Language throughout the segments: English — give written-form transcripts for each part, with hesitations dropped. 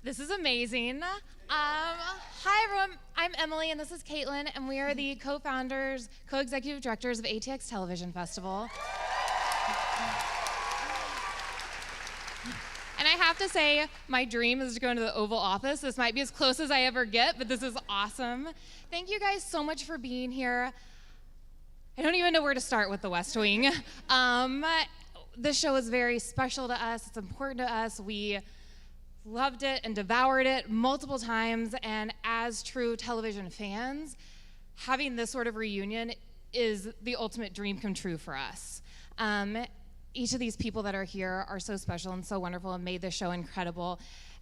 This is amazing. Hi, everyone. I'm Emily, and this is Caitlin, and we are the co-founders, co-executive directors of ATX TV Festival. And I have to say, my dream is to go into the Oval Office. This might be as close as I ever get, but this is awesome. Thank you guys so much for being here. I don't even know where to start with the West Wing. This show is very special to us. It's important to us. We loved it and devoured it multiple times, and as true television fans, having this sort of reunion is the ultimate dream come true for us. Each of these people that are here are so special and so wonderful and made this show incredible.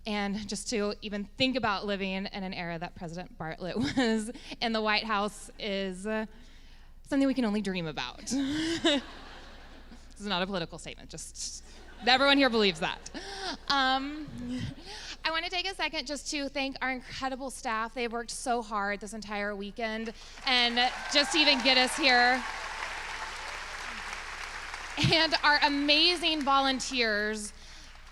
And just to even think about living in an era that President Bartlet was in the White House is something we can only dream about. This is not a political statement, just everyone here believes that. I want to take a second just to thank our incredible staff. They've worked so hard this entire weekend and just to even get us here. And our amazing volunteers.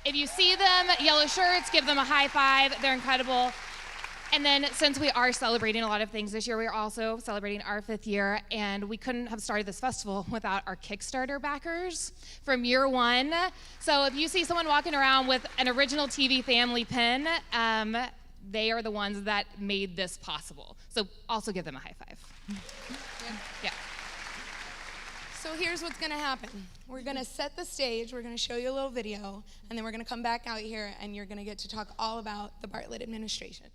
If you see them, yellow shirts, give them a high five. They're incredible. And then since we are celebrating a lot of things this year, we are also celebrating our 5th year, and we couldn't have started this festival without our Kickstarter backers from year 1. So if you see someone walking around with an original TV family pin, they are the ones that made this possible. So also give them a high five. Yeah. So here's what's gonna happen. We're gonna set the stage, we're gonna show you a little video, and then we're gonna come back out here and you're gonna get to talk all about the Bartlet administration.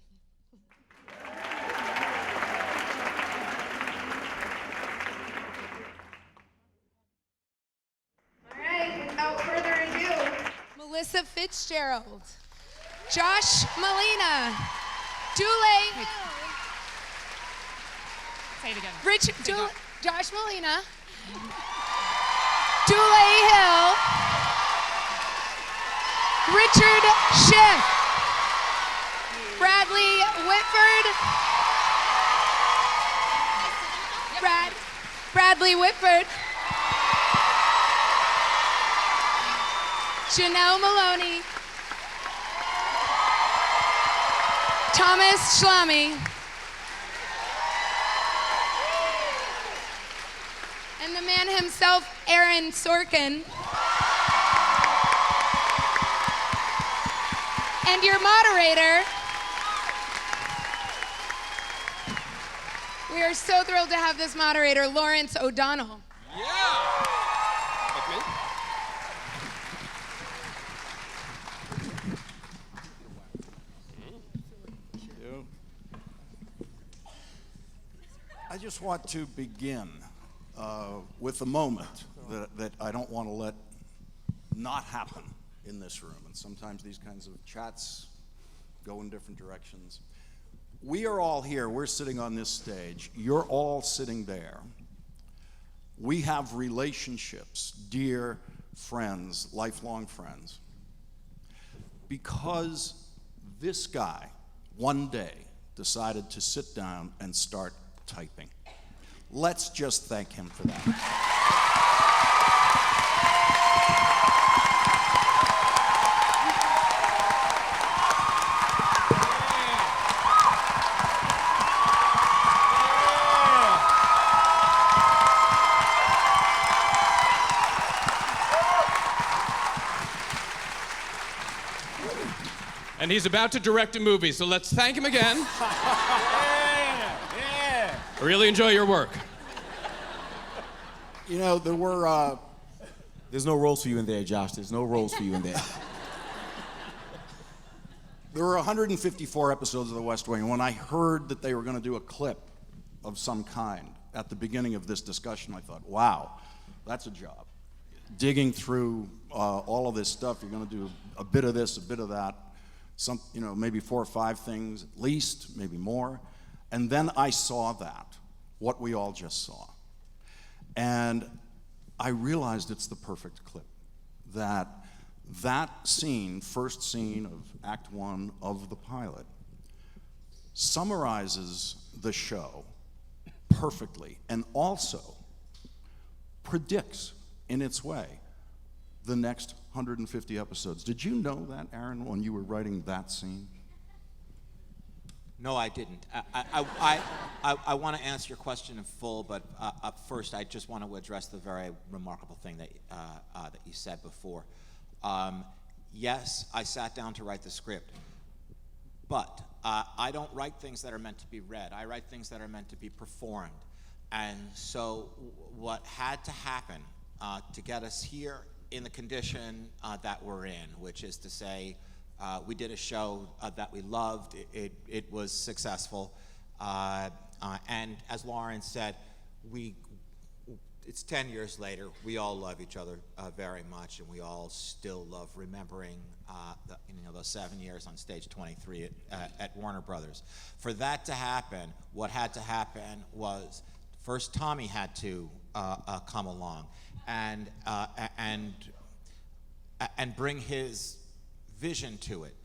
All right, without further ado, Melissa Fitzgerald, Josh Malina, Dule, Say it again. Josh Malina, Dule Hill, Richard Schiff, Bradley Whitford, Bradley Whitford, Janel Moloney, Thomas Schlamme, and the man himself, Sorkin, and your moderator. We are so thrilled to have this moderator, Lawrence O'Donnell. Yeah! That's me? Thank you. I just want to begin with a moment that I don't want to let not happen in this room. And sometimes these kinds of chats go in different directions. We are all here, we're sitting on this stage, you're all sitting there. We have relationships, dear friends, lifelong friends, because this guy one day decided to sit down and start typing. Let's just thank him for that. And he's about to direct a movie, so let's thank him again. Yeah. I really enjoy your work. You know, There's no roles for you in there, Josh. There's no roles for you in there. There were 154 episodes of The West Wing, and when I heard that they were going to do a clip of some kind at the beginning of this discussion, I thought, wow, that's a job. Digging through all of this stuff, you're going to do a bit of this, a bit of that, maybe 4 or 5 things at least, maybe more. And then I saw what we all just saw. And I realized it's the perfect clip. That scene, first scene of Act 1 of the pilot, summarizes the show perfectly and also predicts in its way the next 150 episodes. Did you know that, Aaron, when you were writing that scene? No, I didn't. I want to answer your question in full, but first I just want to address the very remarkable thing that you said before. Yes, I sat down to write the script, but I don't write things that are meant to be read. I write things that are meant to be performed. And so what had to happen to get us here in the condition that we're in, which is to say, we did a show that we loved. It was successful. And as Lauren said, it's 10 years later. We all love each other very much, and we all still love remembering those 7 years on stage 23 at Warner Brothers. For that to happen, what had to happen was first Tommy had to come along and bring his vision to it.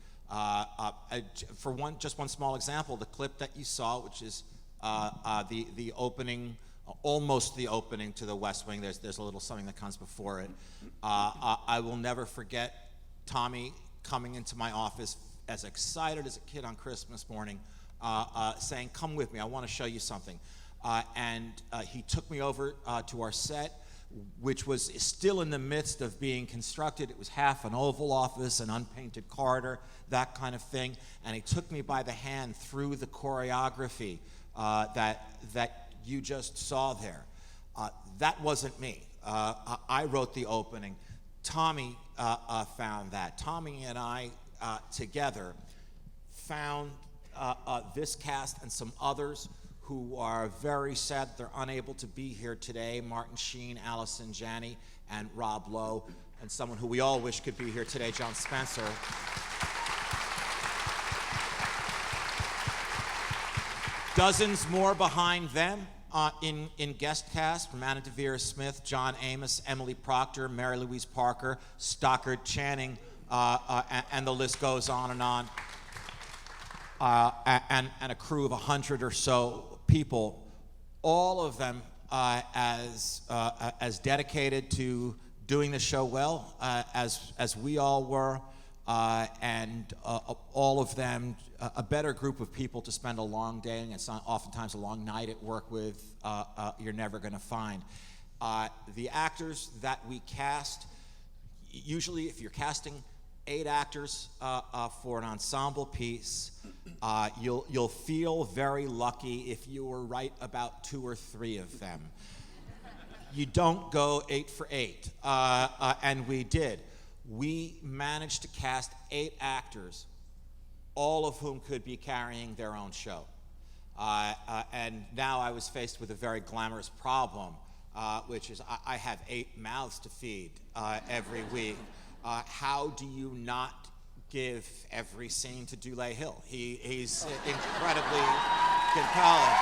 For just one small example, the clip that you saw, which is the opening, almost the opening to the West Wing. There's a little something that comes before it. I will never forget Tommy coming into my office as excited as a kid on Christmas morning, saying, "Come with me, I want to show you something." And he took me over to our set, which was still in the midst of being constructed. It was half an Oval Office, an unpainted corridor, that kind of thing. And he took me by the hand through the choreography that you just saw there. That wasn't me. I wrote the opening. Tommy found that. Tommy and I together found this cast and some others who are very sad they're unable to be here today. Martin Sheen, Allison Janney, and Rob Lowe, and someone who we all wish could be here today, John Spencer. Dozens more behind them in guest cast, from Anna Devere Smith, John Amos, Emily Proctor, Mary Louise Parker, Stockard Channing, and the list goes on and on. And a crew of 100 or so people, all of them as dedicated to doing the show well as we all were, and all of them a better group of people to spend a long day, and it's not oftentimes a long night at work with, you're never going to find. The actors that we cast, usually if you're casting 8 actors for an ensemble piece, you'll feel very lucky if you were right about 2 or 3 of them. You don't go 8 for 8, and we did. We managed to cast 8 actors, all of whom could be carrying their own show. And now I was faced with a very glamorous problem, which is I have 8 mouths to feed every week. How do you not give every scene to Dule Hill? He's incredibly compelling.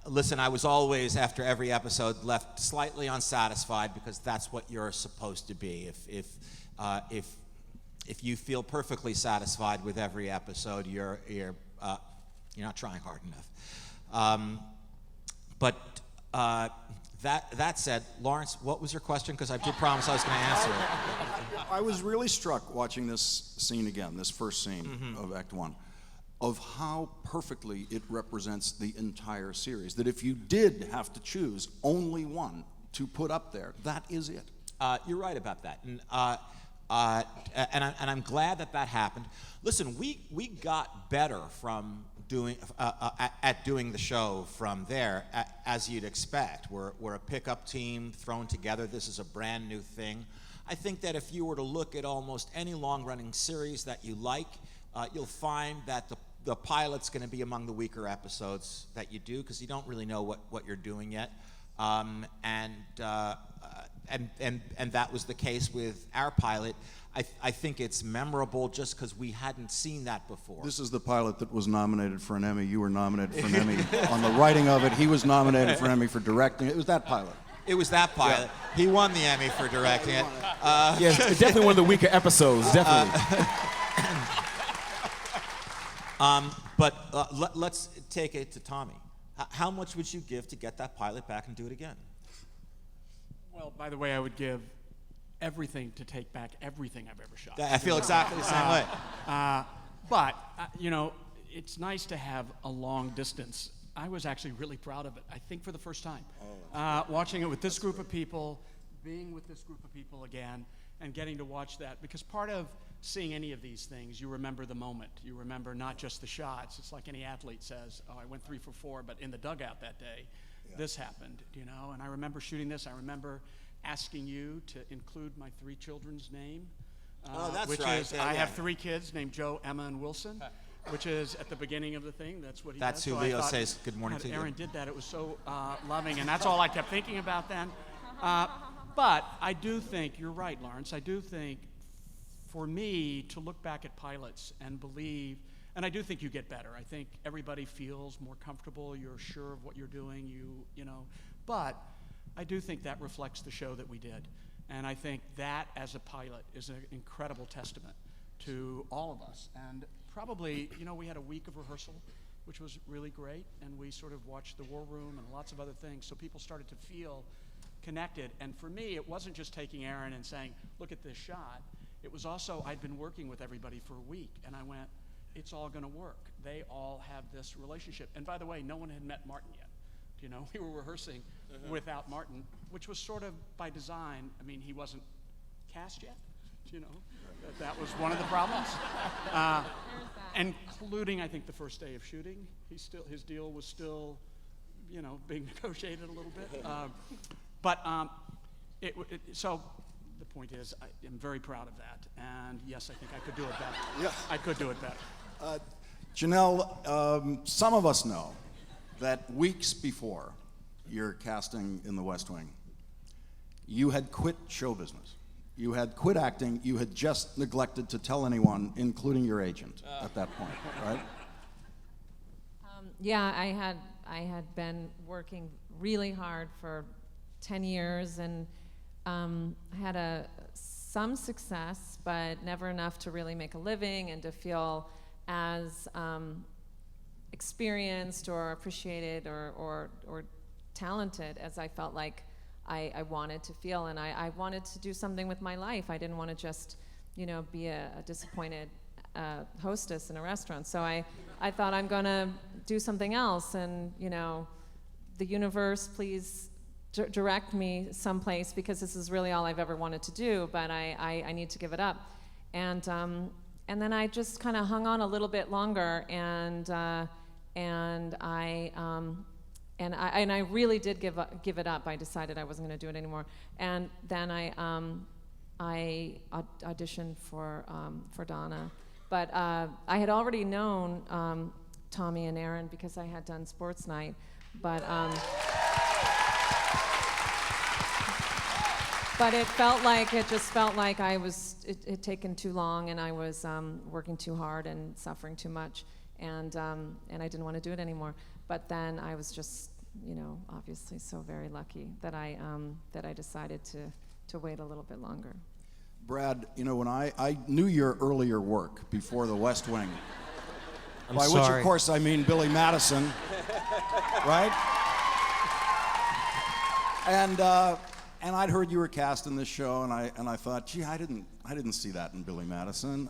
Listen, I was always, after every episode, left slightly unsatisfied, because that's what you're supposed to be. If you feel perfectly satisfied with every episode, you're not trying hard enough. But that said, Lawrence, what was your question? Because I did promise I was going to answer it. I was really struck watching this scene again, this first scene of Act 1, of how perfectly it represents the entire series. That if you did have to choose only one to put up there, that is it. You're right about that. And I'm glad that happened. Listen, we got better from doing the show from there, as you'd expect. We're a pickup team thrown together. This is a brand new thing. I think that if you were to look at almost any long-running series that you like, you'll find that the pilot's going to be among the weaker episodes that you do, because you don't really know what you're doing yet. And that was the case with our pilot. I think it's memorable just because we hadn't seen that before. This is the pilot that was nominated for an Emmy. You were nominated for an Emmy on the writing of it. He was nominated for an Emmy for directing. It was that pilot. It was that pilot. Yeah. He won the Emmy for directing it. Yes, definitely one of the weaker episodes, definitely. But let's take it to Tommy. How much would you give to get that pilot back and do it again? Well, by the way, I would give everything to take back everything I've ever shot. I feel exactly the same way. But, you know, it's nice to have a long distance. I was actually really proud of it, I think for the first time. Watching it with this group of people, being with this group of people again, and getting to watch that. Because part of seeing any of these things, you remember the moment. You remember not just the shots. It's like any athlete says, oh, I went 3 for 4, but in the dugout that day, this happened, you know? And I remember shooting this. I remember asking you to include my 3 children's name. That's which right. is, I have 3 kids named Joe, Emma, and Wilson, which is at the beginning of the thing. That's what he That's does. who So I Leo thought says good morning to you. Aaron did that. It was so loving, and that's all I kept thinking about then. But I do think, you're right, Lawrence, I do think for me to look back at pilots and believe, and I do think you get better. I think everybody feels more comfortable. You're sure of what you're doing. You know, but I do think that reflects the show that we did. And I think that as a pilot is an incredible testament to all of us. And probably, you know, we had a week of rehearsal, which was really great. And we sort of watched the war room and lots of other things. So people started to feel connected. And for me, it wasn't just taking Aaron and saying, look at this shot. It was also, I'd been working with everybody for a week. And I went, it's all going to work. They all have this relationship. And by the way, no one had met Martin yet. You know, we were rehearsing without Martin, which was sort of by design. I mean, he wasn't cast yet, you know. That was one of the problems. Including, I think, the first day of shooting. His deal was still, you know, being negotiated a little bit. So the point is, I am very proud of that. And yes, I think I could do it better. Yeah. I could do it better. Janel, some of us know that weeks before your casting in The West Wing, you had quit show business. You had quit acting. You had just neglected to tell anyone, including your agent, at that point, right? Yeah, I had been working really hard for 10 years and had some success, but never enough to really make a living and to feel as experienced or appreciated or talented as I felt like I wanted to feel. And I wanted to do something with my life. I didn't want to just, you know, be a disappointed hostess in a restaurant. So I thought, I'm going to do something else. And, you know, the universe, please direct me someplace, because this is really all I've ever wanted to do, but I need to give it up. And then I just kind of hung on a little bit longer, and I really did give it up. I decided I wasn't going to do it anymore. And then I auditioned for Donna, but I had already known Tommy and Aaron because I had done Sports Night, but it just felt like it had taken too long, and I was working too hard and suffering too much, and I didn't want to do it anymore. But then I was just, you know, obviously so very lucky that I decided to wait a little bit longer. Brad, you know, when I knew your earlier work before The West Wing, which of course I mean Billy Madison, right? And I'd heard you were cast in this show, and I thought, gee, I didn't see that in Billy Madison.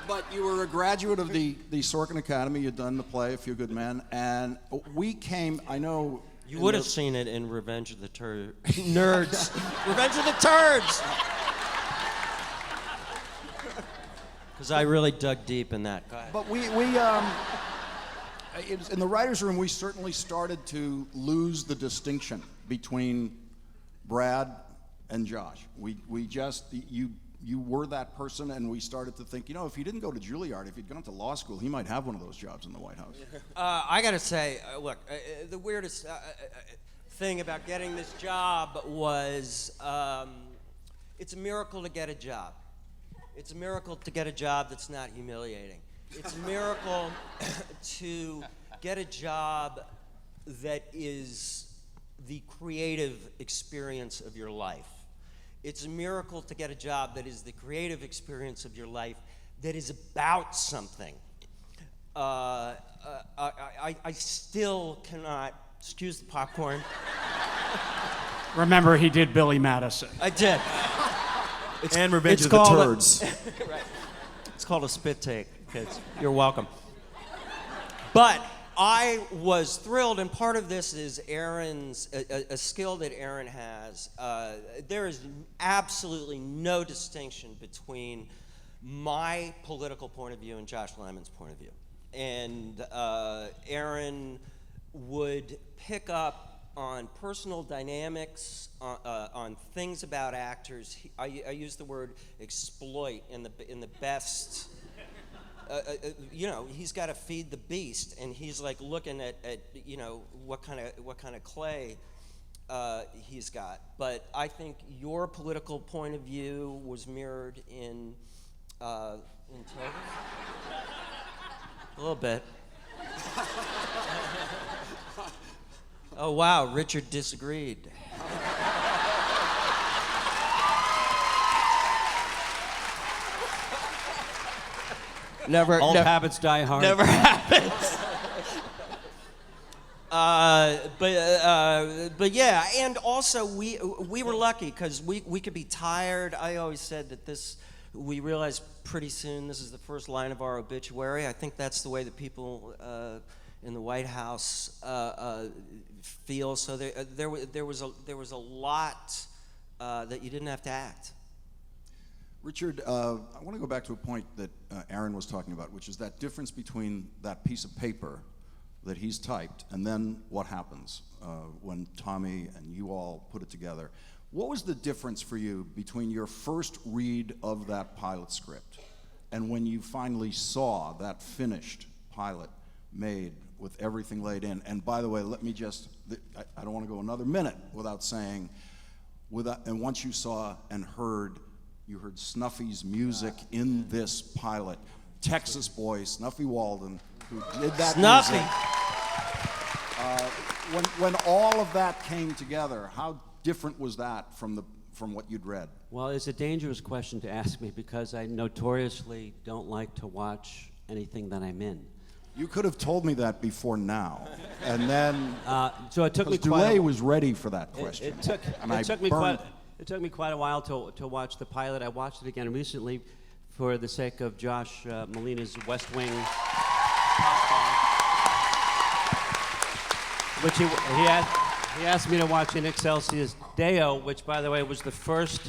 But you were a graduate of the Sorkin Academy. You'd done the play A Few Good Men, and we came. I know you would have seen it in Revenge of the Nerds. Revenge of the Turds. Because I really dug deep in that. But in the writers' room, we certainly started to lose the distinction between Brad and Josh. You were that person, and we started to think, you know, if he didn't go to Juilliard, if he'd gone to law school, he might have one of those jobs in the White House. I gotta say, look, the weirdest thing about getting this job was it's a miracle to get a job. It's a miracle to get a job that's not humiliating. It's a miracle to get a job that is the creative experience of your life. It's a miracle to get a job that is the creative experience of your life, that is about something. I still cannot, excuse the popcorn. Remember, he did Billy Madison. I did. And Revenge it's of the called Turds. Right. It's called a spit take, kids. You're welcome. But I was thrilled, and part of this is Aaron's, a skill that Aaron has. There is absolutely no distinction between my political point of view and Josh Lammon's point of view. And Aaron would pick up on personal dynamics, on things about actors. I use the word exploit in the best. You know, he's got to feed the beast, and he's like looking at you know what kind of clay he's got. But I think your political point of view was mirrored in Toby. A little bit. Oh wow, Richard disagreed. Old habits die hard. Never happens. But yeah, and also we were lucky because we could be tired. I always said that we realized pretty soon this is the first line of our obituary. I think that's the way that people in the White House feel. So there was a lot that you didn't have to act. Richard, I want to go back to a point that Aaron was talking about, which is that difference between that piece of paper that he's typed and then what happens when Tommy and you all put it together. What was the difference for you between your first read of that pilot script and when you finally saw that finished pilot made with everything laid in? And by the way, let me just, I don't want to go another minute without saying, and once you saw and heard, you heard Snuffy's music in this pilot. Texas boy, Snuffy Walden, who did that Snuffy. music. When all of that came together, how different was that from what you'd read? Well, it's a dangerous question to ask me because I notoriously don't like to watch anything that I'm in. You could have told me that before now, and then so it took me Dule was ready for that question. It took me quite a while to watch the pilot. I watched it again recently for the sake of Josh Malina's West Wing podcast, which he asked me to watch in Excelsis Deo, which, by the way, was the first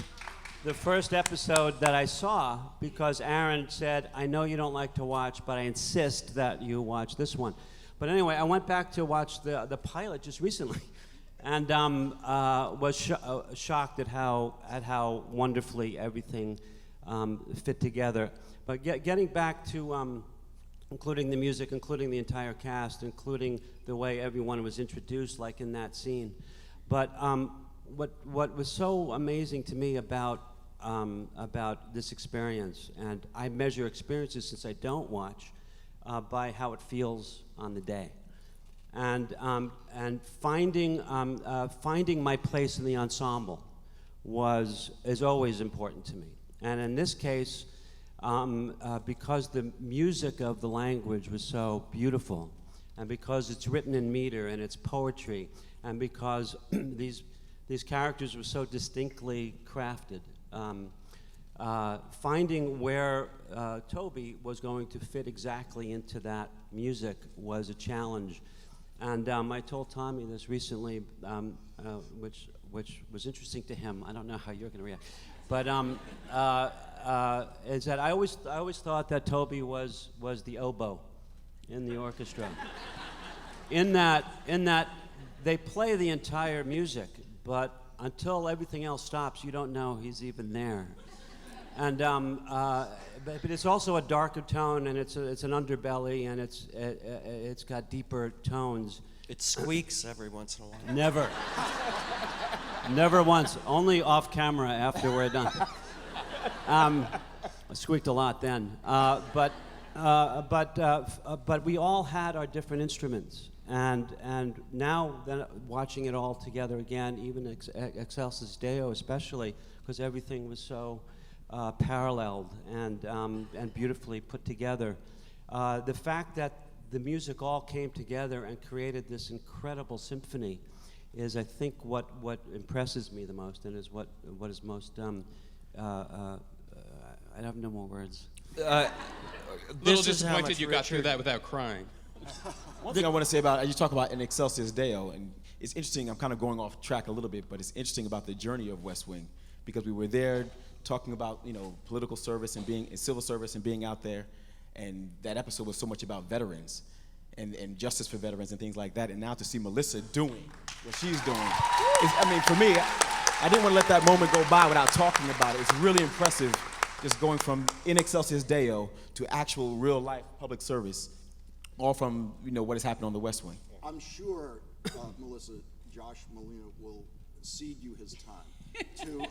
episode that I saw because Aaron said, I know you don't like to watch, but I insist that you watch this one. But anyway, I went back to watch the pilot just recently and was shocked at how wonderfully everything fit together. But getting back to including the music, including the entire cast, including the way everyone was introduced, like in that scene. But what was so amazing to me about this experience, and I measure experiences since I don't watch, by how it feels on the day, and finding my place in the ensemble is always important to me. And in this case, because the music of the language was so beautiful, and because it's written in meter and it's poetry, and because these characters were so distinctly crafted, finding where Toby was going to fit exactly into that music was a challenge. And I told Tommy this recently, which was interesting to him. I don't know how you're going to react, but is that I always thought that Toby was the oboe in the orchestra. in that they play the entire music, but until everything else stops, you don't know he's even there. And but it's also a darker tone, and it's an underbelly, and it's got deeper tones. It squeaks every once in a while. Never. Never once. Only off camera after we're done. I squeaked a lot then. But we all had our different instruments. And now then watching it all together again, even Excelsis Deo especially, because everything was so paralleled and beautifully put together. The fact that the music all came together and created this incredible symphony is I think what impresses me the most and is what is most I have no more words. A little disappointed you got through that without crying. One thing I want to say about, you talk about in Excelsis Deo, and it's interesting, I'm kind of going off track a little bit, but it's interesting about the journey of West Wing, because we were there talking about, you know, political service and being in civil service and being out there, and that episode was so much about veterans and justice for veterans and things like that, and now to see Melissa doing what she's doing, I mean, for me, I didn't want to let that moment go by without talking about it. It's really impressive just going from in Excelsis Deo to actual real life public service, all from, you know, what has happened on the West Wing. I'm sure, Melissa, Josh Malina will cede you his time to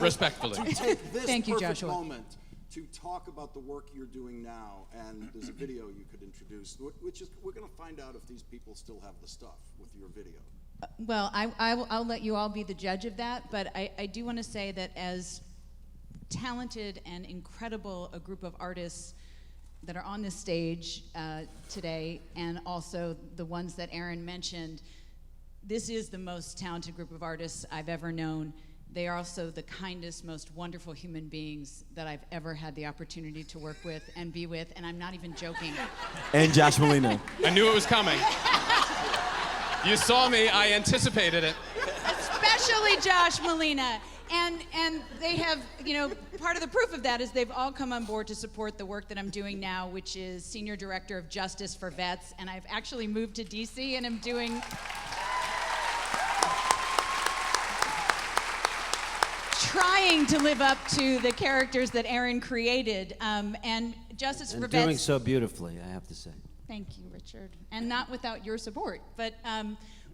Respectfully. to take this Thank you, perfect Joshua. moment to talk about the work you're doing now, and there's a video you could introduce, which is, we're going to find out if these people still have the stuff with your video. Well, I'll let you all be the judge of that, but I do want to say that as talented and incredible a group of artists that are on this stage today, and also the ones that Aaron mentioned, this is the most talented group of artists I've ever known. They are also the kindest, most wonderful human beings that I've ever had the opportunity to work with and be with, and I'm not even joking. And Josh Molina. I knew it was coming. You saw me, I anticipated it. Especially Josh Malina. And they have, you know, part of the proof of that is they've all come on board to support the work that I'm doing now, which is Senior Director of Justice for Vets, and I've actually moved to DC and am doing trying to live up to the characters that Aaron created, and Justice for And Vets. doing so beautifully, I have to say. Thank you, Richard. And not without your support. But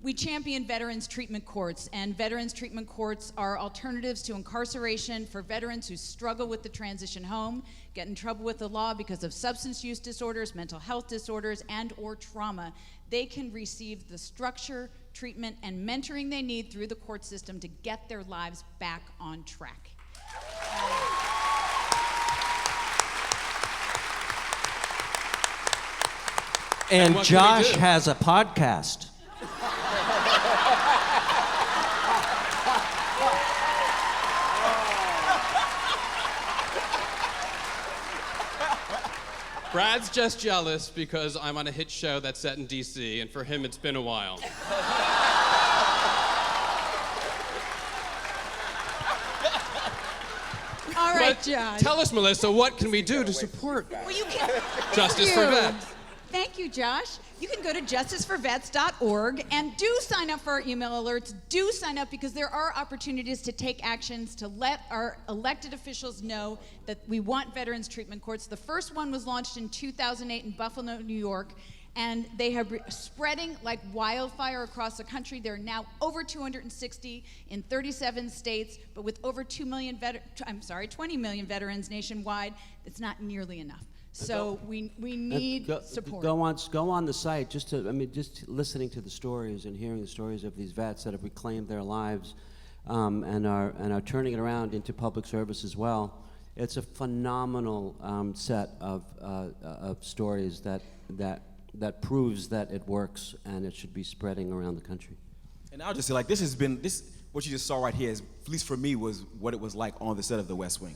we champion veterans treatment courts, and veterans treatment courts are alternatives to incarceration for veterans who struggle with the transition home, get in trouble with the law because of substance use disorders, mental health disorders, and or trauma. They can receive the structure, treatment, and mentoring they need through the court system to get their lives back on track. And what Josh can we do? has a podcast. Brad's just jealous because I'm on a hit show that's set in DC, and for him it's been a while. All right, But Josh. tell us, Melissa, what can we do to support Well, you can. Justice Thank for you. Vets? Thank you, Josh. You can go to justiceforvets.org and do sign up for our email alerts. Do sign up, because there are opportunities to take actions to let our elected officials know that we want veterans treatment courts. The first one was launched in 2008 in Buffalo, New York, and they have spreading like wildfire across the country. There are now over 260 in 37 states, but with over 20 million veterans nationwide, it's not nearly enough. So we need support. Go on the site, just listening to the stories and hearing the stories of these vets that have reclaimed their lives and are turning it around into public service as well. It's a phenomenal set of stories that proves that it works, and it should be spreading around the country. And I'll just say, like, what you just saw right here is, at least for me, was what it was like on the set of The West Wing.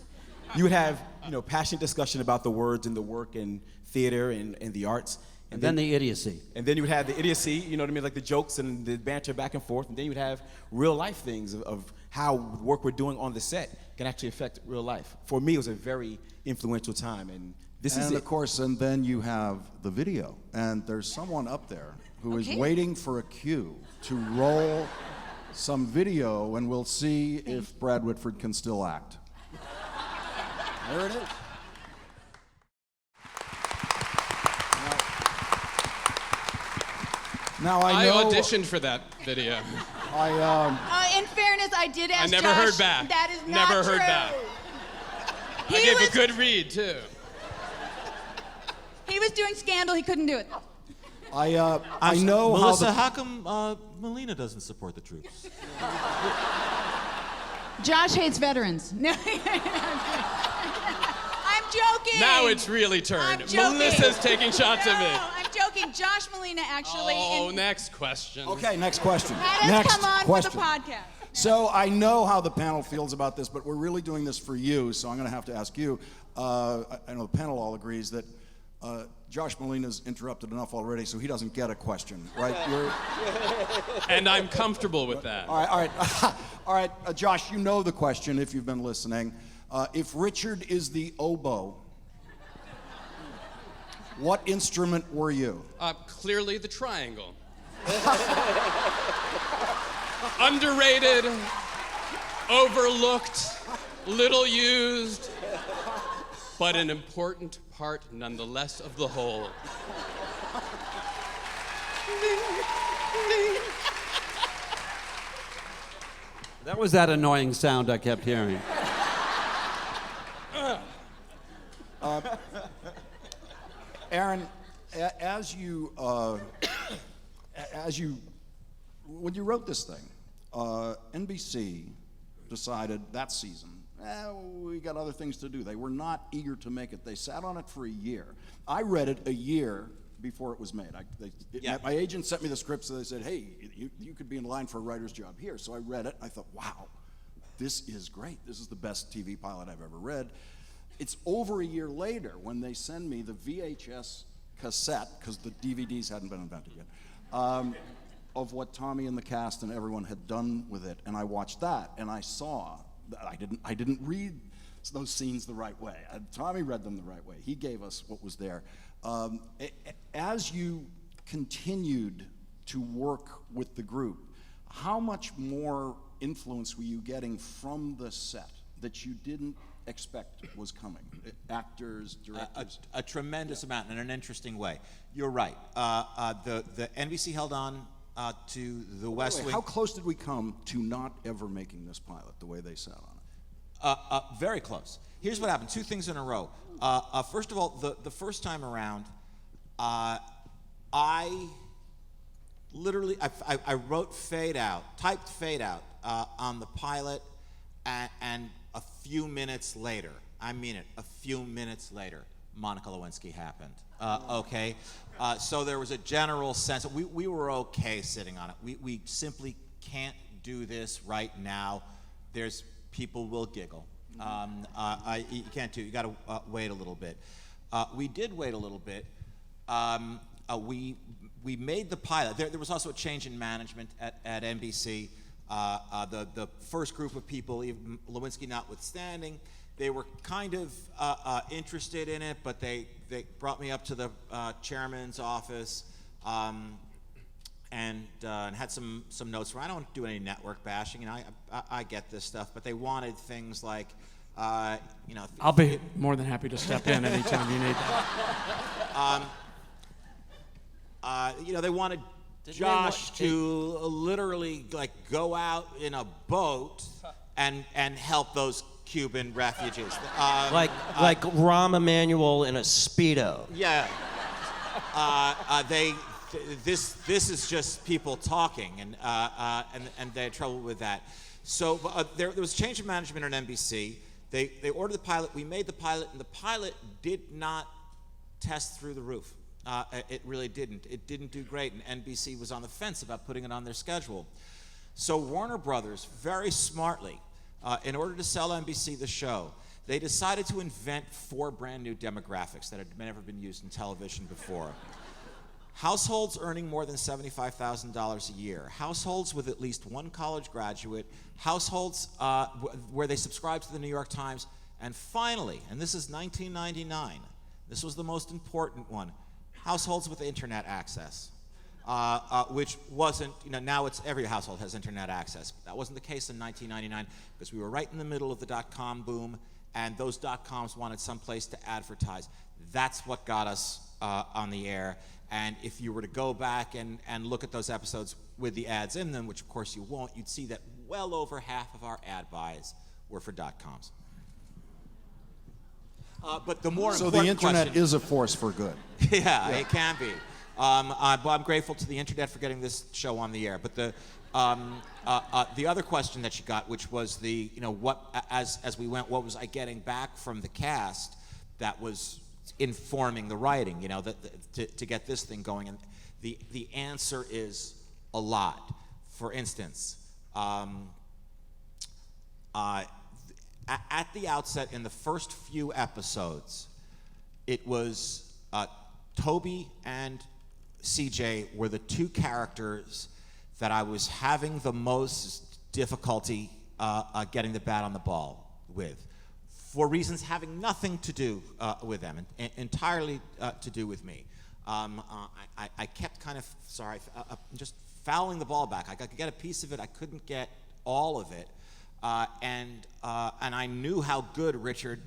You would have, passionate discussion about the words and the work and theater and the arts. And then the idiocy. And then you would have the idiocy, you know what I mean, like the jokes and the banter back and forth. And then you would have real life things of how work we're doing on the set can actually affect real life. For me, it was a very influential time, and this is it. And of course, and then you have the video, and there's someone up there who is waiting for a cue to roll some video, and we'll see if Brad Whitford can still act. There it is. Now I know. I auditioned for that video. In fairness, I did ask I never Josh. heard back. That is not Never true. heard back. I gave a good read, too. He was doing Scandal. He couldn't do it. I know Melissa, how how come Malina doesn't support the troops? Josh hates veterans. No, I'm joking. Now it's really turned. I'm joking. Melissa's taking shots at me. No, I'm joking. thinking Josh Malina actually. Oh, next question. Okay, next question. Had us Next come on question. for the podcast. So I know how the panel feels about this, but we're really doing this for you, so I'm going to have to ask you. I know the panel all agrees that Josh Malina's interrupted enough already, so he doesn't get a question, right? And I'm comfortable with that. All right. All right, Josh, you know the question if you've been listening. If Richard is the oboe, what instrument were you? Clearly the triangle. Underrated, overlooked, little used, but an important part nonetheless of the whole. That was that annoying sound I kept hearing. Aaron, when you wrote this thing, NBC decided that season, we got other things to do. They were not eager to make it. They sat on it for a year. I read it a year before it was made. My agent sent me the script, so they said, hey, you could be in line for a writer's job here. So I read it. I thought, wow, this is great. This is the best TV pilot I've ever read. It's over a year later when they send me the VHS cassette, because the DVDs hadn't been invented yet, of what Tommy and the cast and everyone had done with it. And I watched that, and I saw that I didn't read those scenes the right way. Tommy read them the right way. He gave us what was there. As you continued to work with the group, how much more influence were you getting from the set that you didn't expect was coming? Actors, directors? A tremendous amount in an interesting way. You're right. The NBC held on to the West Wing. How close did we come to not ever making this pilot the way they sat on it? Very close. Here's what happened. Two things in a row. First of all, the first time around, I wrote fade out, typed fade out on the pilot, and a few minutes later, I mean it, a few minutes later, Monica Lewinsky happened. Okay? So there was a general sense that we were okay sitting on it. We simply can't do this right now. People will giggle. You can't do it. You got to wait a little bit. We did wait a little bit. We made the pilot. There was also a change in management at NBC. The first group of people, even Lewinsky notwithstanding, they were kind of interested in it, but they brought me up to the chairman's office and had some notes where I don't do any network bashing, and I get this stuff, but they wanted things like, I'll be more than happy to step in anytime you need that. They wanted Josh to literally go out in a boat and help those Cuban refugees. Like Rahm Emanuel in a Speedo. Yeah. This is just people talking, and they had trouble with that. So there was a change of management at NBC. They ordered the pilot. We made the pilot, and the pilot did not test through the roof. It really didn't. It didn't do great, and NBC was on the fence about putting it on their schedule. So Warner Brothers, very smartly, in order to sell NBC the show, they decided to invent 4 brand new demographics that had never been used in television before. Households earning more than $75,000 a year, households with at least one college graduate, households where they subscribe to the New York Times, and finally, and this is 1999, this was the most important one, households with internet access, which wasn't, now it's every household has internet access. That wasn't the case in 1999 because we were right in the middle of the dot-com boom, and those dot-coms wanted some place to advertise. That's what got us on the air. And if you were to go back and look at those episodes with the ads in them, which of course you won't, you'd see that well over half of our ad buys were for dot-coms. But the more important So the internet question, is a force for good. yeah, it can be. I'm grateful to the internet for getting this show on the air. But the other question that you got, which was what as we went, what was I getting back from the cast that was informing the writing, you know, to get this thing going? And the answer is a lot. For instance, at the outset, in the first few episodes, it was Toby and CJ were the two characters that I was having the most difficulty getting the bat on the ball with, for reasons having nothing to do with them, and entirely to do with me. I kept kind of, just fouling the ball back. I could get a piece of it, I couldn't get all of it. And I knew how good Richard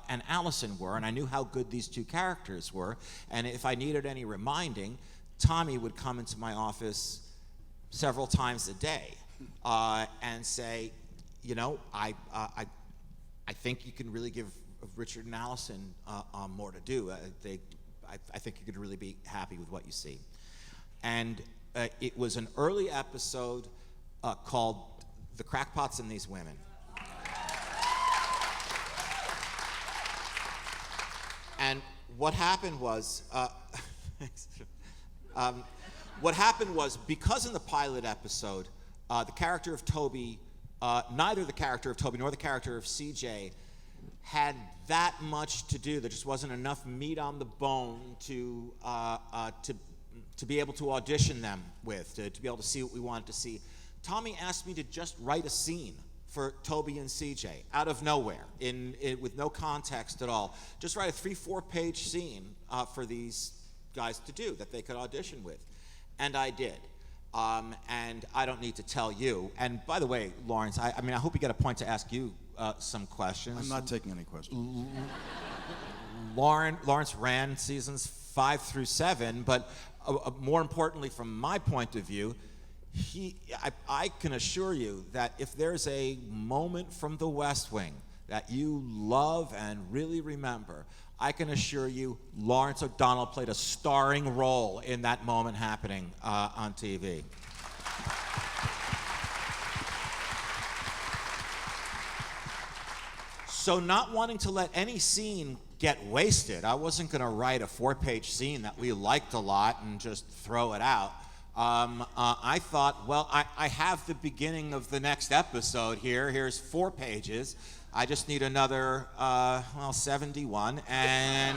and Allison were, and I knew how good these two characters were. And if I needed any reminding, Tommy would come into my office several times a day and say, you know, I think you can really give Richard and Allison more to do. I think you could really be happy with what you see. And it was an early episode called The Crackpots and These Women. And what happened was, because in the pilot episode, the character of Toby, neither the character of Toby nor the character of CJ had that much to do. There just wasn't enough meat on the bone to be able to audition them with, to be able to see what we wanted to see. Tommy asked me to just write a scene for Toby and CJ out of nowhere, with no context at all. Just write a 3-4 page scene for these guys to do that they could audition with. And I did. And I don't need to tell you. And by the way, Lawrence, I mean, I hope you get a point to ask you some questions. I'm not taking any questions. Lawrence ran seasons 5 through 7, but more importantly, from my point of view, I can assure you that if there's a moment from The West Wing that you love and really remember, I can assure you Lawrence O'Donnell played a starring role in that moment happening on TV. So not wanting to let any scene get wasted, I wasn't going to write a 4-page scene that we liked a lot and just throw it out. I thought, well, I have the beginning of the next episode here. Here's 4 pages. I just need another, 71, and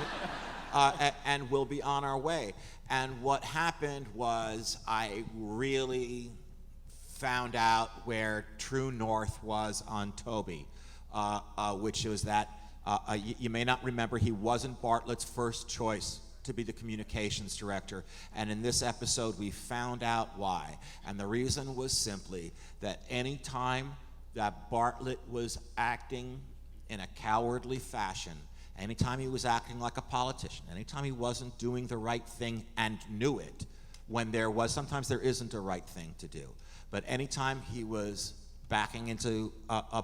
we'll be on our way. And what happened was I really found out where true north was on Toby, which was that, you may not remember, he wasn't Bartlet's first choice to be the communications director, and in this episode we found out why. And the reason was simply that any time that Bartlet was acting in a cowardly fashion, anytime he was acting like a politician, anytime he wasn't doing the right thing and knew it, when there was, sometimes there isn't a right thing to do, but anytime he was backing into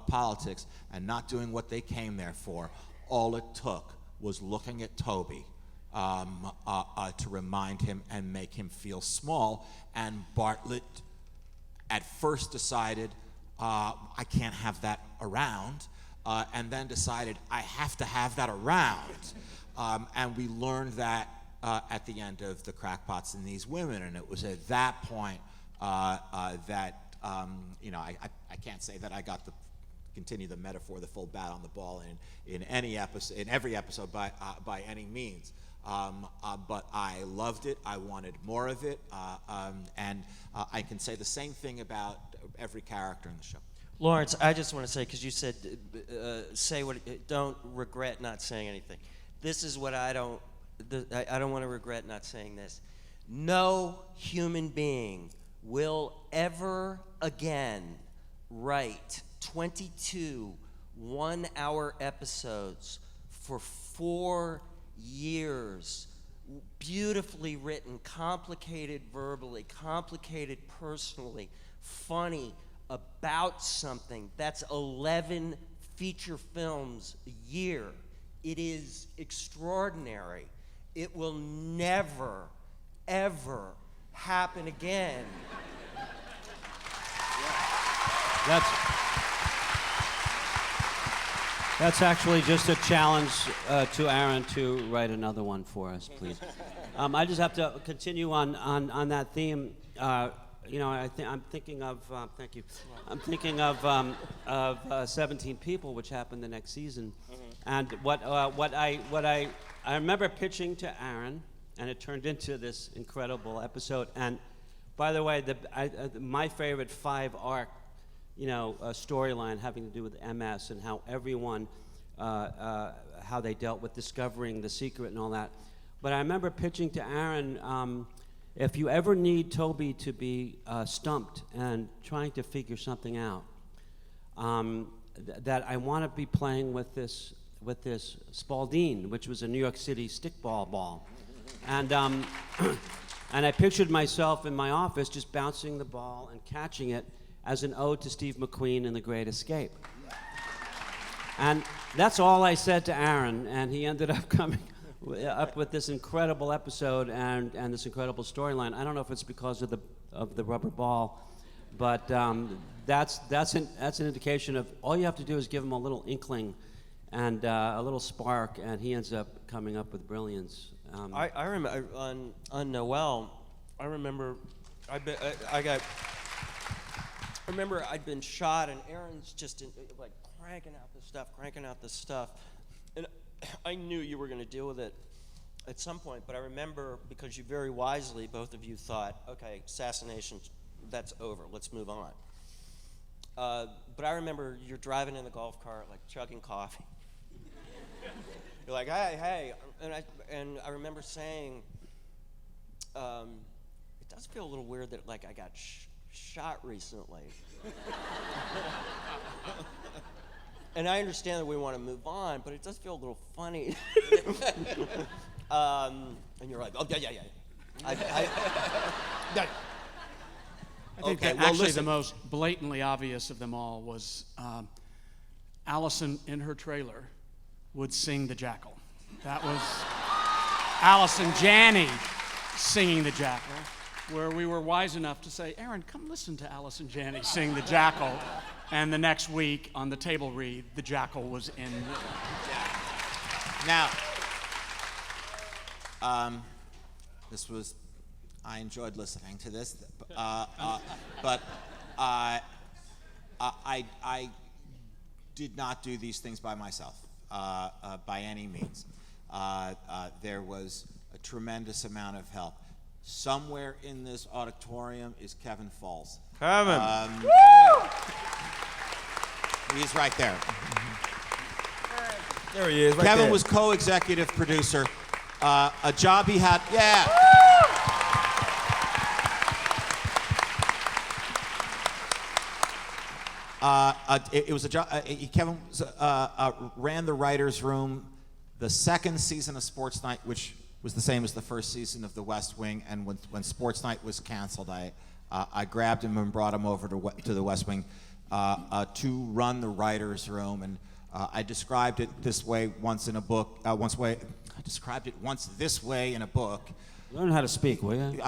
politics and not doing what they came there for, all it took was looking at Toby to remind him and make him feel small. And Bartlet at first decided, I can't have that around, and then decided, I have to have that around. And we learned that at the end of The Crackpots and These Women, and it was at that point that, I can't say that I got to continue the metaphor, the full bat on the ball in any episode, in every episode by any means. But I loved it. I wanted more of it, and I can say the same thing about every character in the show. Lawrence, I just want to say, because you said, don't regret not saying anything. This is what I don't want to regret not saying this. No human being will ever again write 22 one-hour episodes for 4 years, beautifully written, complicated verbally, complicated personally, funny, about something. That's 11 feature films a year. It is extraordinary. It will never, ever happen again. That's actually just a challenge to Aaron to write another one for us, please. I just have to continue on that theme. I'm thinking of. Thank you. I'm thinking of 17 People, which happened the next season, and what I remember pitching to Aaron, and it turned into this incredible episode. And by the way, my favorite 5-arc, storyline having to do with MS and how everyone, how they dealt with discovering the secret and all that. But I remember pitching to Aaron, if you ever need Toby to be stumped and trying to figure something out, that I want to be playing with this Spalding, which was a New York City stickball ball. And I pictured myself in my office just bouncing the ball and catching it as an ode to Steve McQueen in The Great Escape. And that's all I said to Aaron, and he ended up coming up with this incredible episode and this incredible storyline. I don't know if it's because of the rubber ball, but that's an indication of all you have to do is give him a little inkling and a little spark, and he ends up coming up with brilliance. I remember on Noel. I remember I remember I'd been shot, and Aaron's just cranking out this stuff, and I knew you were going to deal with it at some point. But I remember, because you very wisely, both of you thought, okay, assassination, that's over. Let's move on. But I remember you're driving in the golf cart, chugging coffee. You're like, hey, and I remember saying, it does feel a little weird that I got shot recently. And I understand that we want to move on, but it does feel a little funny. And you're like, oh yeah. I think Okay, that well, actually listen. the most blatantly obvious of them all was Allison in her trailer would sing The Jackal. That was Allison Janney singing The Jackal, where we were wise enough to say, Aaron, come listen to Allison Janney sing The Jackal. And the next week on the table read, The Jackal was in. Now, I enjoyed listening to this, but I did not do these things by myself, by any means. There was a tremendous amount of help. Somewhere in this auditorium is Kevin Falls. Kevin. He's right there. There he is, right Kevin there. was co-executive producer. A job he had, it was a job. Kevin ran the writers' room the second season of Sports Night, which was the same as the first season of The West Wing. And when Sports Night was canceled, I grabbed him and brought him over to the West Wing to run the writers' room. And I described it this way once in a book. I described it once this way in a book. Learn how to speak, will you?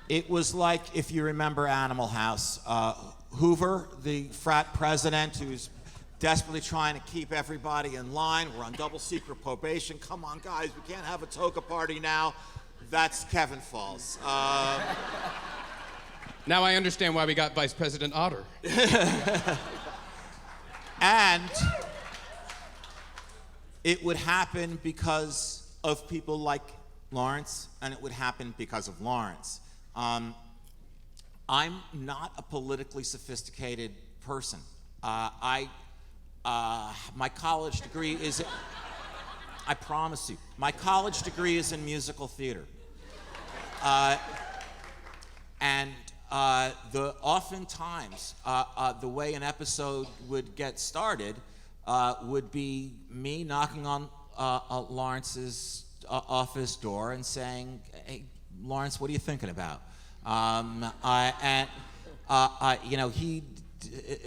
It was like, if you remember Animal House, Hoover, the frat president who's desperately trying to keep everybody in line. We're on double secret probation. Come on, guys, we can't have a toga party now. That's Kevin Falls. Now I understand why we got Vice President Otter. And it would happen because of people like Lawrence, and it would happen because of Lawrence. I'm not a politically sophisticated person. My college degree is, I promise you, my college degree is in musical theater. Oftentimes, the way an episode would get started would be me knocking on Lawrence's office door and saying, "Hey, Lawrence, what are you thinking about?" He'd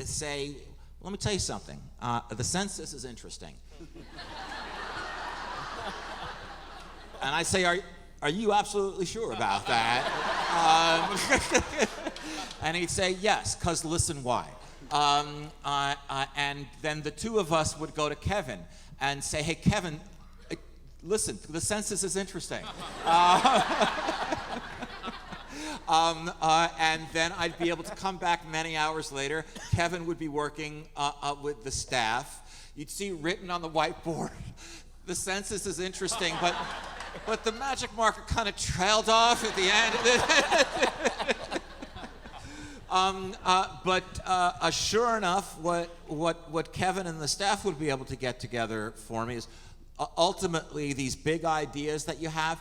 say, "Let me tell you something. The census is interesting." And I say, "Are you absolutely sure about that?" And he'd say, "Yes, because listen why. And then the two of us would go to Kevin and say, hey, Kevin, listen, the census is interesting. And then I'd be able to come back many hours later. Kevin would be working with the staff. You'd see written on the whiteboard, the census is interesting, but the magic marker kind of trailed off at the end. Sure enough, what Kevin and the staff would be able to get together for me is ultimately these big ideas that you have,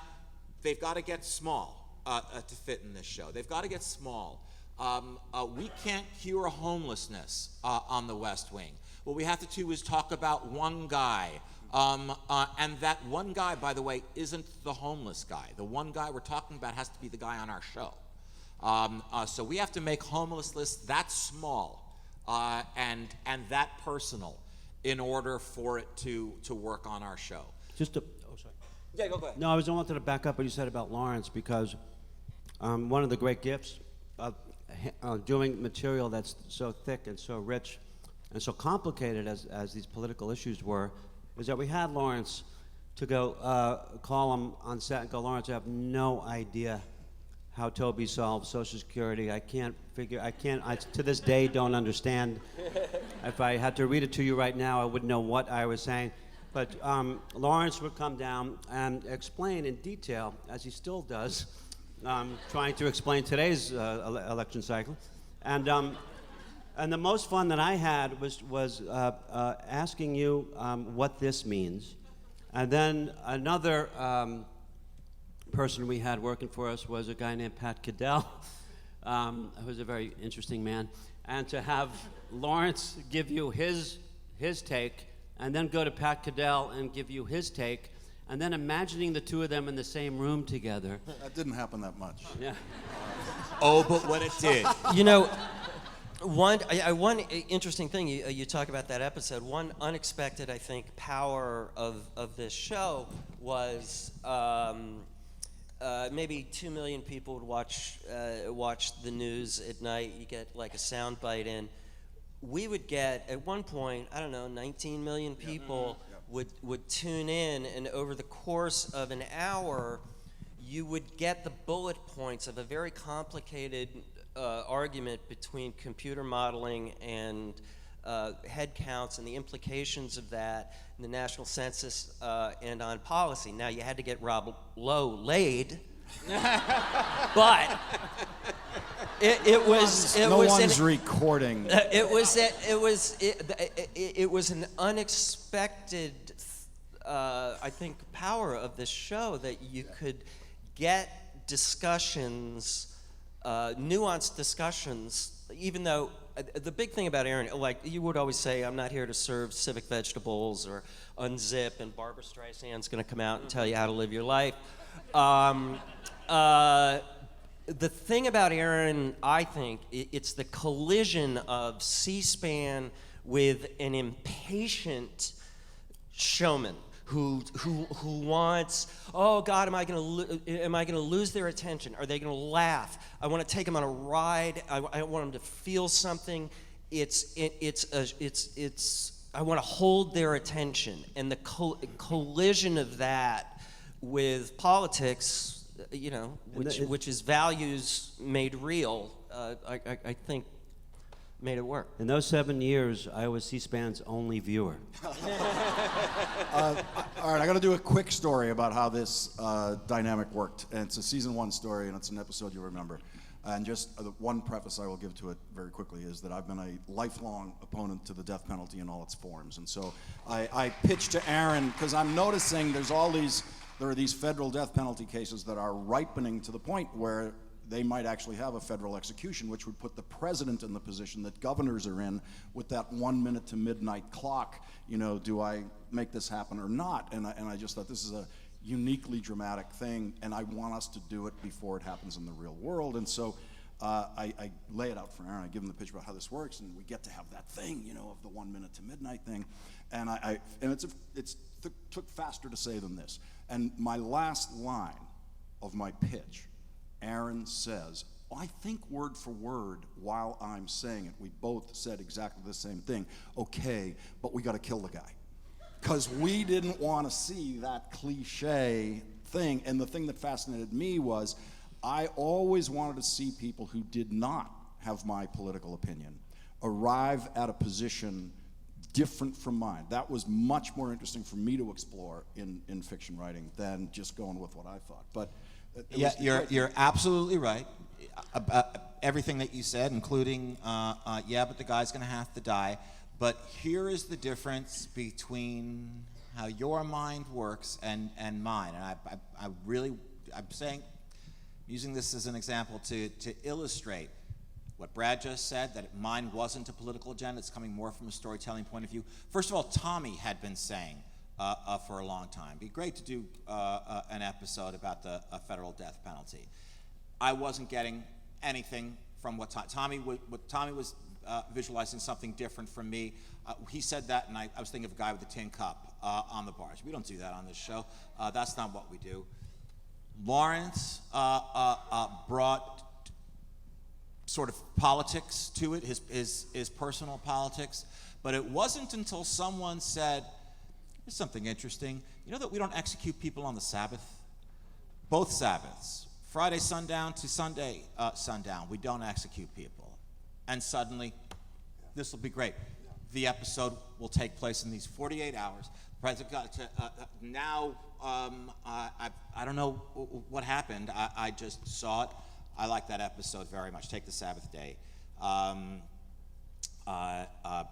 they've got to get small to fit in this show. They've got to get small. We can't cure homelessness on the West Wing. What we have to do is talk about one guy. And that one guy, by the way, isn't the homeless guy. The one guy we're talking about has to be the guy on our show. So we have to make homelessness that small and that personal in order for it to work on our show. Sorry. Yeah, go ahead. No, I wanted to back up what you said about Lawrence, because one of the great gifts of doing material that's so thick and so rich and so complicated as these political issues were, is that we had Lawrence to go call him on set and go, Lawrence, I have no idea how Toby solved Social Security. I to this day don't understand. If I had to read it to you right now, I wouldn't know what I was saying. But Lawrence would come down and explain in detail, as he still does, trying to explain today's election cycle. And the most fun that I had was asking you what this means. And then another person we had working for us was a guy named Pat Cadell, who was a very interesting man. And to have Lawrence give you his take, and then go to Pat Cadell and give you his take, and then imagining the two of them in the same room together. That didn't happen that much. Yeah. Oh, but when it did. You know, one interesting thing, you talk about that episode, one unexpected, I think, power of this show was maybe 2 million people would watch the news at night. You get like a sound bite in. We would get, at one point, 19 million people would tune in, and over the course of an hour, you would get the bullet points of a very complicated argument between computer modeling and head counts and the implications of that in the national census and on policy. Now, you had to get Rob Lowe laid, but it was recording. It was an unexpected, I think, power of this show that you could get discussions, nuanced discussions, even though the big thing about Aaron, like you would always say, I'm not here to serve civic vegetables or unzip, and Barbara Streisand's going to come out and tell you how to live your life. The thing about Aaron, I think, it's the collision of C-SPAN with an impatient showman who wants, oh God, am I going to lose their attention? Are they going to laugh? I want to take them on a ride. I want them to feel something. I want to hold their attention, and the collision of that with politics, which is values made real, I think made it work. In those 7 years, I was C-SPAN's only viewer. All right, I got to do a quick story about how this dynamic worked. And it's a season 1 story, and it's an episode you'll remember. And just the one preface I will give to it very quickly is that I've been a lifelong opponent to the death penalty in all its forms. And so I pitched to Aaron, because I'm noticing there are these federal death penalty cases that are ripening to the point where they might actually have a federal execution, which would put the president in the position that governors are in with that 1 minute to midnight clock. Do I make this happen or not? And I just thought this is a uniquely dramatic thing, and I want us to do it before it happens in the real world. And so I lay it out for Aaron. I give him the pitch about how this works, and we get to have that thing, of the 1 minute to midnight thing. And it took faster to say than this. And my last line of my pitch, Aaron says, I think word for word while I'm saying it, we both said exactly the same thing. Okay, but we got to kill the guy. Because we didn't want to see that cliche thing. And the thing that fascinated me was I always wanted to see people who did not have my political opinion arrive at a position different from mine. That was much more interesting for me to explore in fiction writing than just going with what I thought. But yeah, you're absolutely right. Everything that you said, including, yeah, but the guy's going to have to die. But here is the difference between how your mind works and mine. And I'm saying, using this as an example to illustrate what Brad just said, that mine wasn't a political agenda, it's coming more from a storytelling point of view. First of all, Tommy had been saying for a long time, it'd be great to do an episode about the federal death penalty. I wasn't getting anything from what Tommy was visualizing something different from me. He said that, and I was thinking of a guy with a tin cup on the bars. We don't do that on this show. That's not what we do. Lawrence brought sort of politics to it, his personal politics, but it wasn't until someone said, here's something interesting. You know that we don't execute people on the Sabbath? Both Sabbaths, Friday sundown to Sunday sundown, we don't execute people. And suddenly, this will be great. The episode will take place in these 48 hours. President got to, now, I don't know what happened. I just saw it. I like that episode very much. Take the Sabbath day.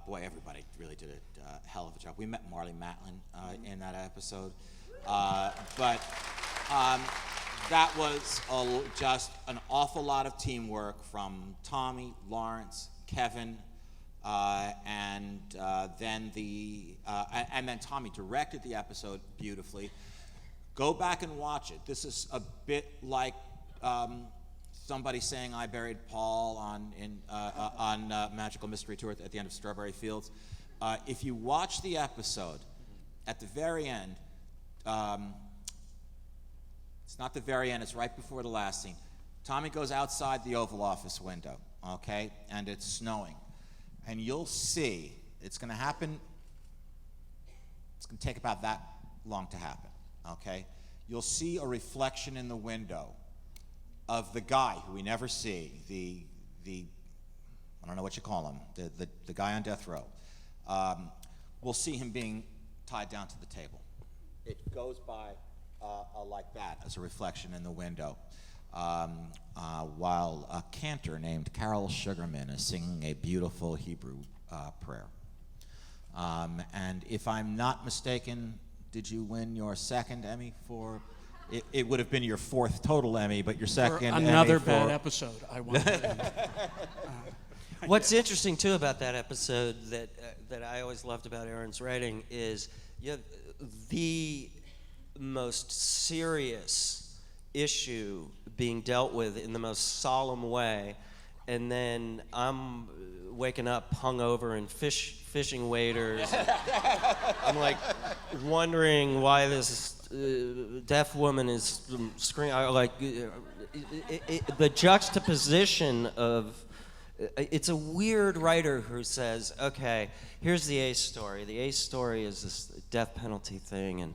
Boy, everybody really did a hell of a job. We met Marlee Matlin in that episode. But that was just an awful lot of teamwork from Tommy, Lawrence, Kevin, and then Tommy directed the episode beautifully. Go back and watch it. This is a bit like somebody saying "I buried Paul" on Magical Mystery Tour at the end of Strawberry Fields. If you watch the episode, at the very end, it's not the very end, it's right before the last scene. Tommy goes outside the Oval Office window, okay, and it's snowing. And you'll see, it's going to happen, it's going to take about that long to happen, okay? You'll see a reflection in the window of the guy who we never see, the I don't know what you call him, the guy on death row. We'll see him being tied down to the table. It goes by like that as a reflection in the window, while a cantor named Carol Sugarman is singing a beautiful Hebrew prayer. And if I'm not mistaken, did you win your second Emmy for? It would have been your fourth total Emmy, but your second for another Emmy bad episode. I won. What's interesting too about that episode that I always loved about Aaron's writing is you have the most serious issue being dealt with in the most solemn way, and then I'm waking up hungover in fishing waders. I'm like wondering why this deaf woman is screaming. Like the juxtaposition of it's a weird writer who says, okay, here's the ace story. The ace story is this death penalty thing,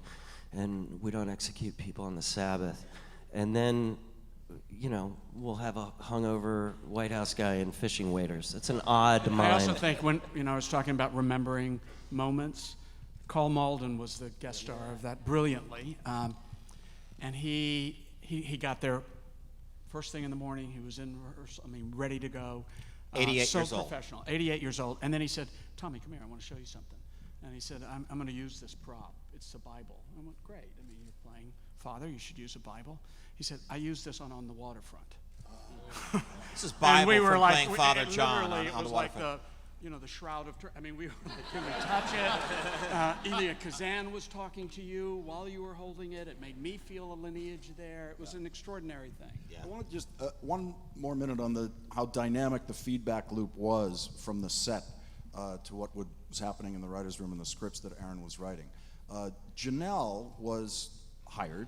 and we don't execute people on the Sabbath. And then, you know, we'll have a hungover White House guy in fishing waders. It's an odd mind. I also think when, I was talking about remembering moments, Carl Malden was the guest star of that brilliantly. And he got there first thing in the morning. He was in rehearsal, ready to go. 88 so years old. Professional, 88 years old. And then he said, Tommy, come here, I want to show you something. And he said, I'm going to use this prop. It's the Bible. I went, great. You're playing Father, you should use a Bible. He said, I use this on the waterfront. This is Bible and we were from like, playing Father John on it the was like waterfront. the shroud of, we were like, can we touch it? Elia Kazan was talking to you while you were holding it. It made me feel a lineage there. It was an extraordinary thing. Yeah. I want to just one more minute on how dynamic the feedback loop was from the set to what was happening in the writer's room and the scripts that Aaron was writing. Janel was hired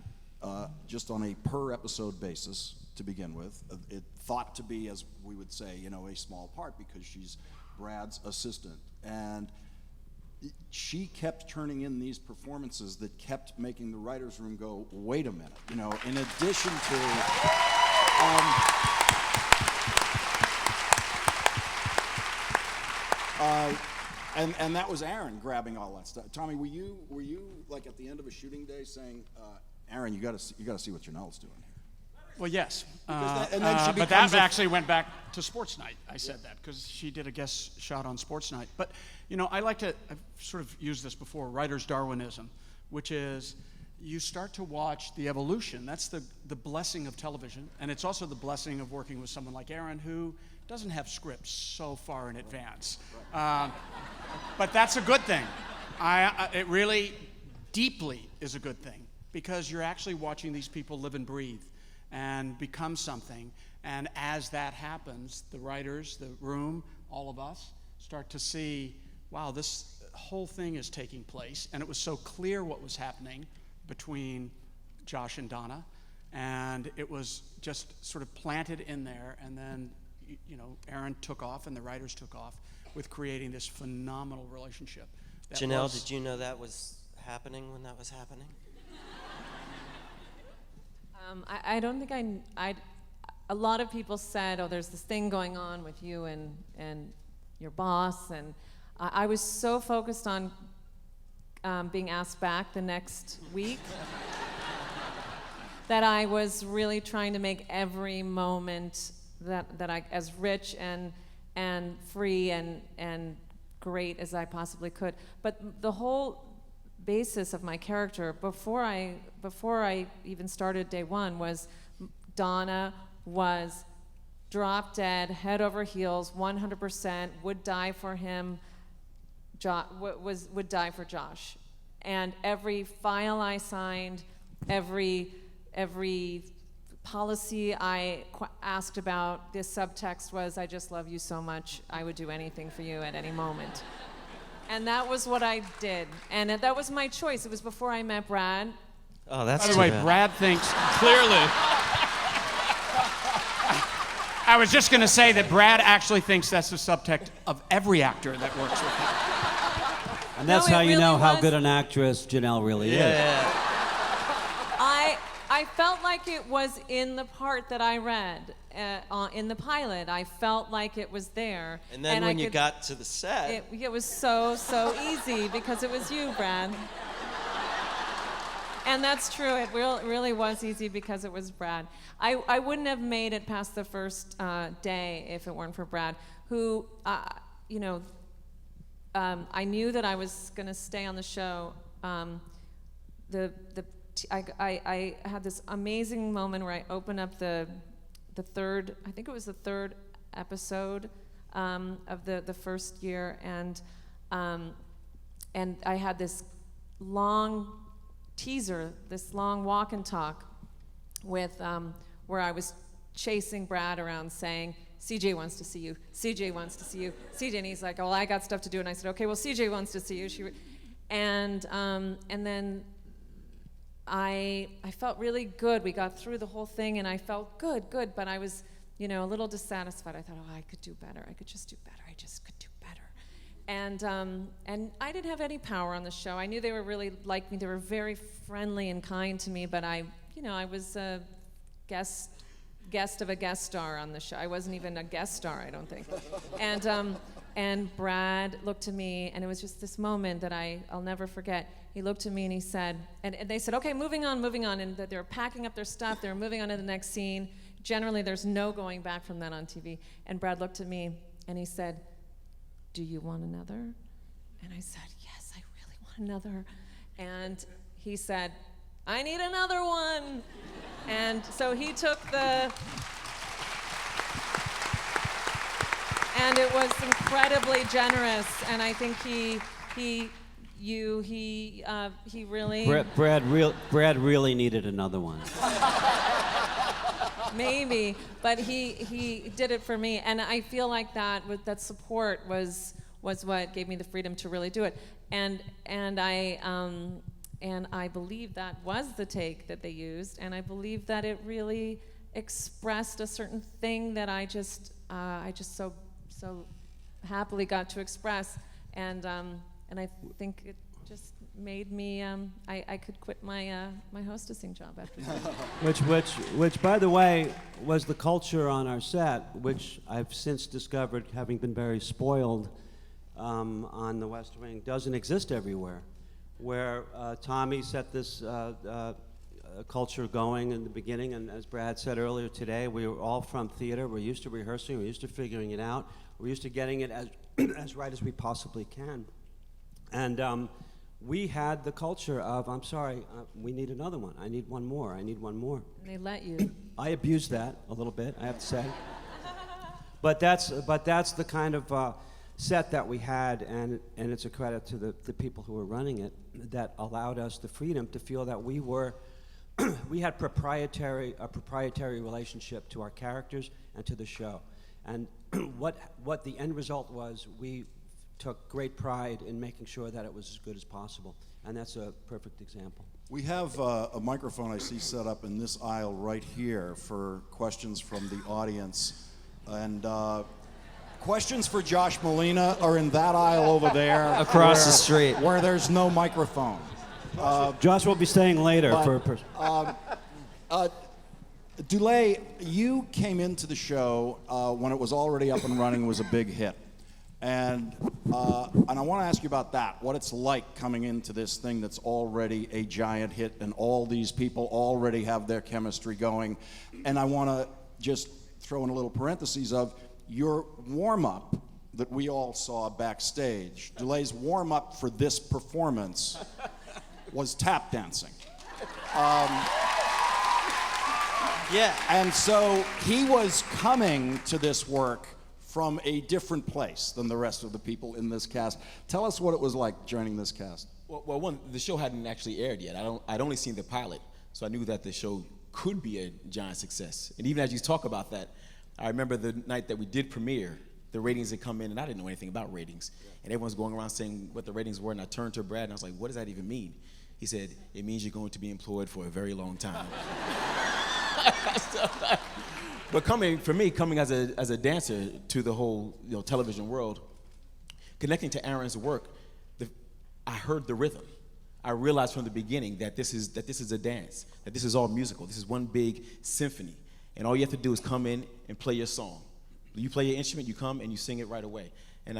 just on a per episode basis to begin with. It thought to be, as we would say, a small part because she's Brad's assistant. And she kept turning in these performances that kept making the writer's room go, wait a minute, in addition to... And that was Aaron grabbing all that stuff. Tommy, were you like at the end of a shooting day saying, Aaron, you got to see what Janel's doing here? Well, yes. And then she but that becomes actually went back to Sports Night. I said that because she did a guest shot on Sports Night. But, I've sort of used this before, writer's Darwinism, which is you start to watch the evolution. That's the blessing of television. And it's also the blessing of working with someone like Aaron, who doesn't have scripts so far in advance. But that's a good thing. It really deeply is a good thing because you're actually watching these people live and breathe and become something. And as that happens, the writers, the room, all of us start to see, wow, this whole thing is taking place. And it was so clear what was happening between Josh and Donna. And it was just sort of planted in there. And then, Aaron took off and the writers took off with creating this phenomenal relationship. Janel, did you know that was happening when that was happening? I don't think a lot of people said, oh, there's this thing going on with you and your boss, and I was so focused on being asked back the next week that I was really trying to make every moment that I, as rich and free and great as I possibly could. But the whole basis of my character before I even started day one was Donna was drop dead, head over heels, 100%, would die for him, would die for Josh. And every file I signed, every policy I asked about, this subtext was, I just love you so much, I would do anything for you at any moment. And that was what I did. And that was my choice. It was before I met Brad. Oh, that's By the way, Brad thinks clearly. I was just going to say that Brad actually thinks that's the subtext of every actor that works with him. And that's how you know how good an actress Janel really is. I felt like it was in the part that I read in the pilot. I felt like it was there. And then when you got to the set. It was so easy because it was you, Brad. And that's true. It really was easy because it was Brad. I wouldn't have made it past the first day if it weren't for Brad, who, I knew that I was going to stay on the show. I had this amazing moment where I opened up the third, I think it was the third episode of the first year, and I had this long teaser, this long walk and talk with where I was chasing Brad around saying, CJ wants to see you, CJ wants to see you, CJ, and he's like, oh, well, I got stuff to do, and I said, okay, well, CJ wants to see you. And then I felt really good. We got through the whole thing, and I felt good, but I was, a little dissatisfied. I thought, oh, I could do better. I could just do better. I just could do better. And I didn't have any power on the show. I knew they were really like me. They were very friendly and kind to me, but I was a guest of a guest star on the show. I wasn't even a guest star, I don't think. And Brad looked at me, and it was just this moment that I'll never forget. He looked at me and he said, and they said, okay, moving on, and that they were packing up their stuff, they were moving on to the next scene. Generally, there's no going back from that on TV. And Brad looked at me and he said, do you want another? And I said, yes, I really want another. And he said, I need another one. And so he took and it was incredibly generous, and I think he really... Brad really needed another one. Maybe, but he did it for me, and I feel like that support was what gave me the freedom to really do it, and I And I believe that was the take that they used, and I believe that it really expressed a certain thing that I just so happily got to express, and I think it just made me I could quit my my hostessing job after that. Which, by the way, was the culture on our set, which I've since discovered, having been very spoiled on the West Wing, doesn't exist everywhere. Where Tommy set this culture going in the beginning, and as Brad said earlier today, we were all from theater. We're used to rehearsing. We're used to figuring it out. We're used to getting it as right as we possibly can. And we had the culture of, I'm sorry, we need another one. I need one more. I need one more. And they let you. I abused that a little bit, I have to say. But that's the kind of set that we had, and it's a credit to the people who were running it that allowed us the freedom to feel that we were, we had a proprietary relationship to our characters and to the show. And what the end result was, we took great pride in making sure that it was as good as possible. And that's a perfect example. We have a microphone I see set up in this aisle right here for questions from the audience. And questions for Josh Malina are in that aisle over there. Across the street. Where there's no microphone. Josh will be staying later for a person. Dule, you came into the show when it was already up and running, was a big hit. And I want to ask you about that, what it's like coming into this thing that's already a giant hit and all these people already have their chemistry going. And I want to just throw in a little parentheses of your warm-up that we all saw backstage. Dule's warm-up for this performance was tap dancing. Yeah. And so he was coming to this work from a different place than the rest of the people in this cast. Tell us what it was like joining this cast. Well, one, the show hadn't actually aired yet. I'd only seen the pilot, so I knew that the show could be a giant success. And even as you talk about that, I remember the night that we did premiere, the ratings had come in, and I didn't know anything about ratings. And everyone's going around saying what the ratings were, and I turned to Brad, and I was like, what does that even mean? He said, it means you're going to be employed for a very long time. But coming as a dancer to the whole television world, connecting to Aaron's work, I heard the rhythm. I realized from the beginning that this is a dance, that this is all musical. This is one big symphony, and all you have to do is come in and play your song. You play your instrument, you come and you sing it right away, and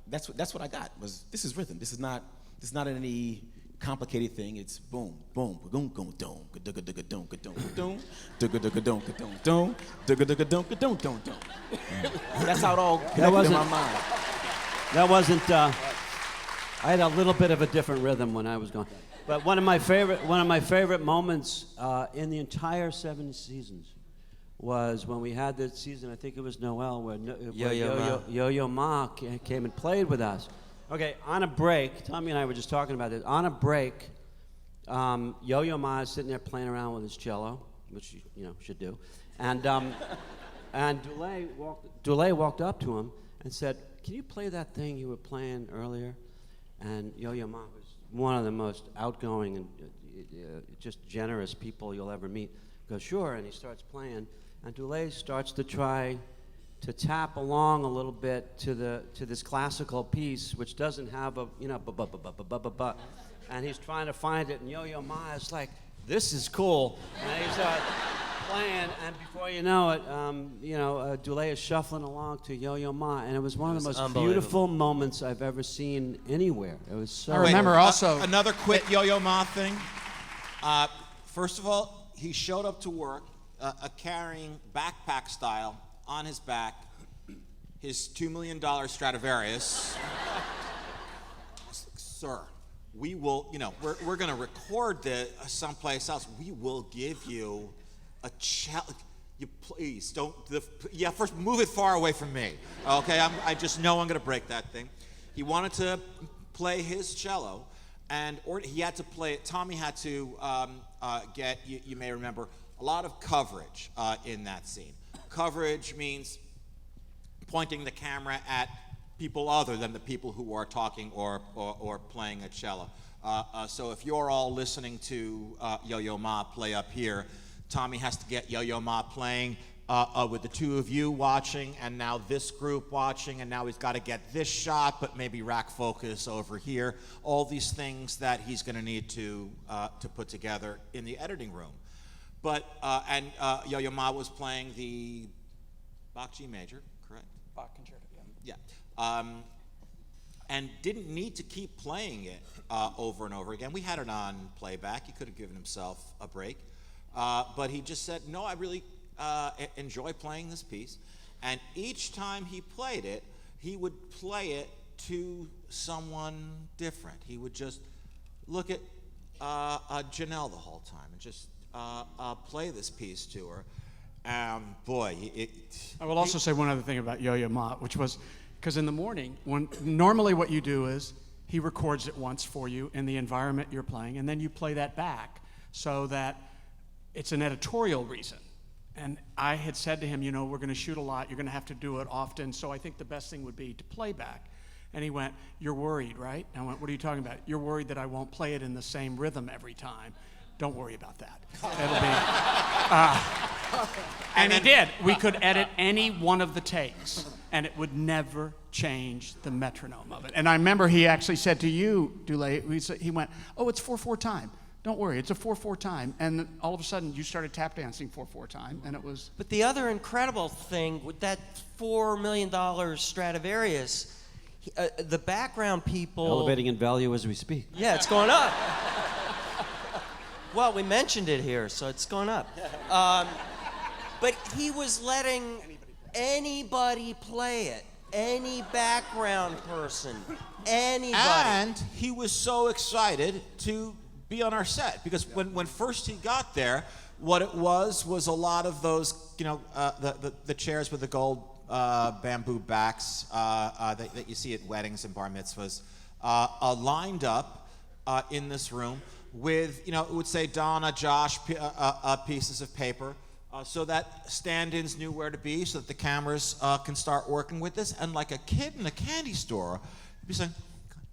that's what I got. This is rhythm. This is not any complicated thing. It's boom, boom, boom, boom, boom, that's how it all connected in my mind. That wasn't. I had a little bit of a different rhythm when I was going, but one of my favorite moments in the entire 7 seasons was when we had this season. I think it was Noel, where Yo-Yo Ma came and played with us. Okay, on a break, Tommy and I were just talking about this. On a break, Yo-Yo Ma is sitting there playing around with his cello, which you should do, and Dule walked up to him and said, "Can you play that thing you were playing earlier?" And Yo-Yo Ma was one of the most outgoing and just generous people you'll ever meet. He goes, "Sure," and he starts playing, and Dule starts to try to tap along a little bit to this classical piece, which doesn't have a ba-ba-ba-ba-ba-ba-ba, and he's trying to find it, and Yo-Yo Ma is like, "This is cool," and he starts playing, and before you know it, Dule is shuffling along to Yo-Yo Ma, and it was one of the most beautiful moments I've ever seen anywhere. It was so. I remember also another quick Yo-Yo Ma thing. First of all, he showed up to work carrying backpack style on his back his $2 million Stradivarius. Sir, we will, we're going to record this someplace else. We will give you a challenge. You please don't, first move it far away from me. Okay, I just know I'm going to break that thing. He wanted to play his cello, or he had to play it. Tommy had to get, you may remember, a lot of coverage in that scene. Coverage means pointing the camera at people other than the people who are talking or playing a cello. So if you're all listening to Yo-Yo Ma play up here, Tommy has to get Yo-Yo Ma playing with the two of you watching, and now this group watching, and now he's got to get this shot, but maybe rack focus over here. All these things that he's going to need to put together in the editing room. But Yo-Yo Ma was playing the Bach G major, correct? Bach concerto, yeah. Yeah. And didn't need to keep playing it over and over again. We had it on playback. He could have given himself a break. But he just said, no, I really enjoy playing this piece. And each time he played it, he would play it to someone different. He would just look at Janel the whole time and just play this piece to her. Boy, I will also say one other thing about Yo-Yo Ma, which was, because in the morning, when normally what you do is he records it once for you in the environment you're playing, and then you play that back so that it's an editorial reason. And I had said to him, you know, we're going to shoot a lot, you're going to have to do it often, so I think the best thing would be to play back. And he went, you're worried, right? And I went, what are you talking about? You're worried that I won't play it in the same rhythm every time. Don't worry about that. It'll be... and he did. We could edit any one of the takes, and it would never change the metronome of it. And I remember he actually said to you, Dule, he went, oh, it's 4/4 time. Don't worry, it's a 4/4 time. And all of a sudden, you started tap dancing 4/4 time, and it was... But the other incredible thing with that $4 million Stradivarius, the background people... Elevating in value as we speak. Yeah, it's going up. Well, we mentioned it here, so it's going up. But he was letting anybody play it. Any background person. Anybody. And he was so excited to be on our set, because when first he got there, what it was a lot of those, you know, the chairs with the gold bamboo backs that you see at weddings and bar mitzvahs, lined up in this room with, you know, it would say Donna, Josh, pieces of paper, so that stand-ins knew where to be, so that the cameras can start working with this. And like a kid in a candy store, you'd be saying,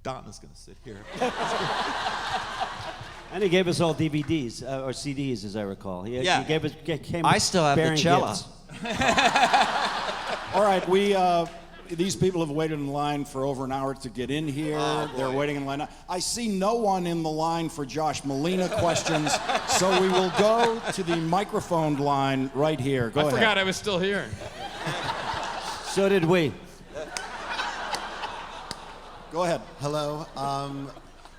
Donna's going to sit here. And he gave us all DVDs or CDs, as I recall. He gave us. I still have the cello. All right, these people have waited in line for over an hour to get in here. They're waiting in line. I see no one in the line for Josh Malina questions, so we will go to the microphone line right here. Go ahead. I forgot I was still here. So did we. Go ahead. Hello.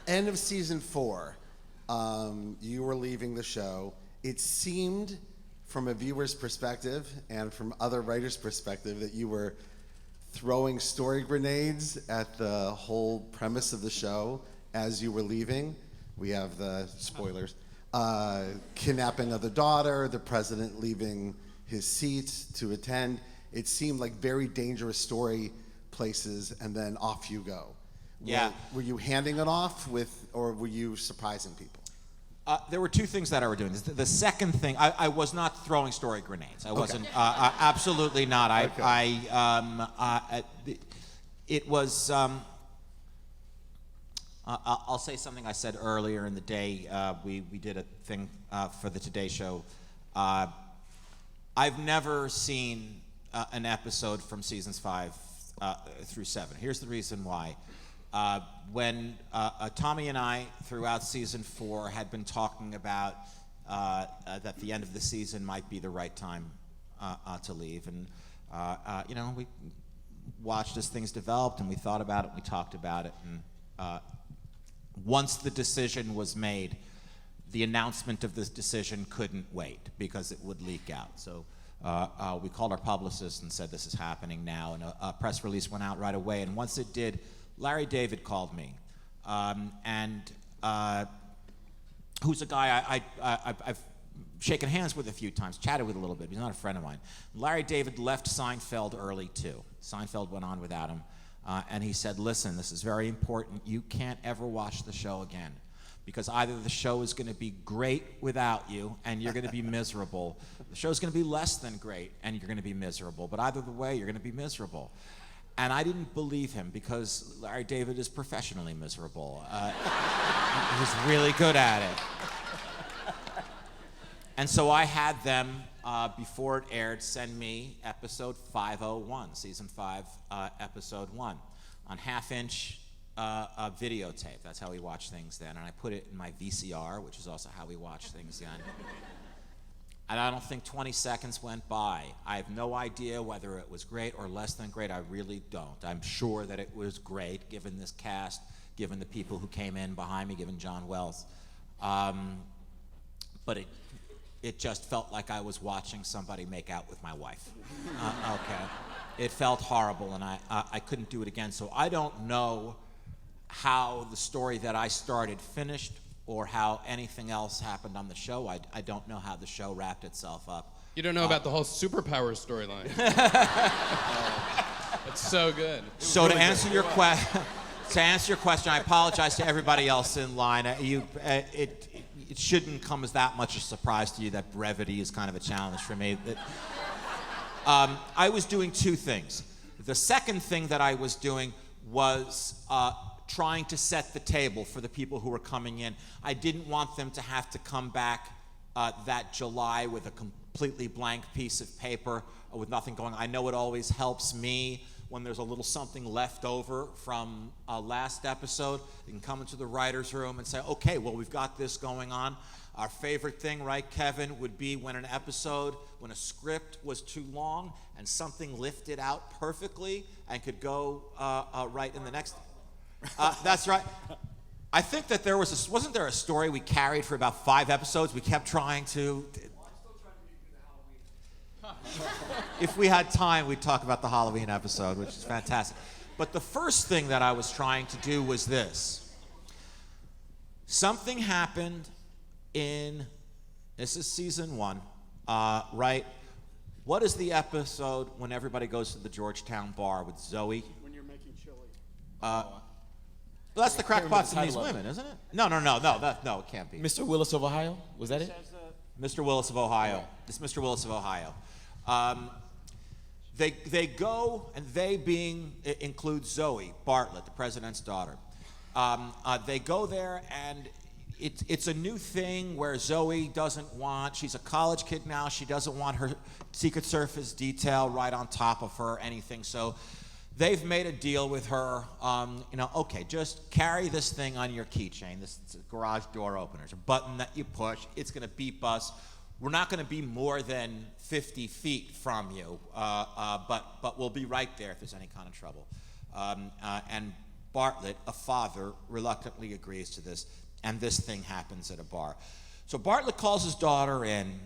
End of season 4. You were leaving the show. It seemed, from a viewer's perspective and from other writers' perspective, that you were throwing story grenades at the whole premise of the show as you were leaving. We have the spoilers. Kidnapping of the daughter, the president leaving his seat to attend. It seemed like very dangerous story places, and then off you go. Yeah. Were you handing it off or were you surprising people? There were two things that I were doing. The second thing, I was not throwing story grenades. I wasn't. Absolutely not. It was. I'll say something I said earlier in the day. We did a thing for the Today Show. I've never seen an episode from seasons 5 through 7. Here's the reason why. When Tommy and I, throughout season 4, had been talking about that the end of the season might be the right time to leave, and you know, we watched as things developed, and we thought about it, we talked about it, and once the decision was made, the announcement of this decision couldn't wait because it would leak out. So we called our publicist and said, this is happening now, and a press release went out right away, and once it did, Larry David called me, who's a guy I've shaken hands with a few times, chatted with a little bit. He's not a friend of mine. Larry David left Seinfeld early, too. Seinfeld went on without him, and he said, listen, this is very important. You can't ever watch the show again, because either the show is going to be great without you, and you're going to be miserable. The show's going to be less than great, and you're going to be miserable. But either the way, you're going to be miserable. And I didn't believe him because Larry David is professionally miserable. He's really good at it. And so I had them, before it aired, send me episode 501, season 5, episode 1, on half-inch videotape. That's how we watched things then. And I put it in my VCR, which is also how we watched things then. And I don't think 20 seconds went by. I have no idea whether it was great or less than great. I really don't. I'm sure that it was great, given this cast, given the people who came in behind me, given John Wells. But it just felt like I was watching somebody make out with my wife. Okay. It felt horrible, and I couldn't do it again. So I don't know how the story that I started finished, or how anything else happened on the show. I don't know how the show wrapped itself up. You don't know about the whole superpower storyline. It's so good. So to answer your question, I apologize to everybody else in line. It shouldn't come as that much a surprise to you that brevity is kind of a challenge for me. I was doing two things. The second thing that I was doing was trying to set the table for the people who were coming in. I didn't want them to have to come back that July with a completely blank piece of paper with nothing going on. I know it always helps me when there's a little something left over from last episode. You can come into the writer's room and say, okay, well, we've got this going on. Our favorite thing, right, Kevin, would be when a script was too long and something lifted out perfectly and could go right in the next. That's right. I think that wasn't there a story we carried for about 5 episodes? We kept trying to. If we had time, we'd talk about the Halloween episode, which is fantastic. But the first thing that I was trying to do was this. Something happened this is season 1, right? What is the episode when everybody goes to the Georgetown bar with Zoe? When you're making chili. Well, that's the crackpots and these women, isn't it? No, it can't be. Mr. Willis of Ohio? Was that it? Mr. Willis of Ohio. It's Mr. Willis of Ohio. They go, and includes Zoe Bartlet, the president's daughter. They go there, and it's a new thing where Zoe she's a college kid now, she doesn't want her Secret Service detail right on top of her or anything, so they've made a deal with her, okay, just carry this thing on your keychain, this garage door opener. It's a button that you push, it's gonna beep us. We're not gonna be more than 50 feet from you, but we'll be right there if there's any kind of trouble. And Bartlet, a father, reluctantly agrees to this, and this thing happens at a bar. So Bartlet calls his daughter in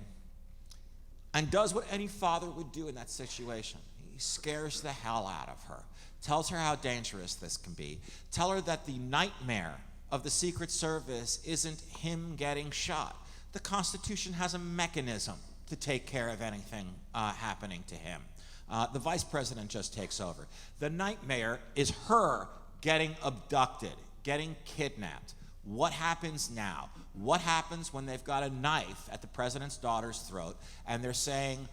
and does what any father would do in that situation. He scares the hell out of her, tells her how dangerous this can be, tell her that the nightmare of the Secret Service isn't him getting shot. The Constitution has a mechanism to take care of anything happening to him. The vice president just takes over. The nightmare is her getting abducted, getting kidnapped. What happens now? What happens when they've got a knife at the president's daughter's throat and they're saying,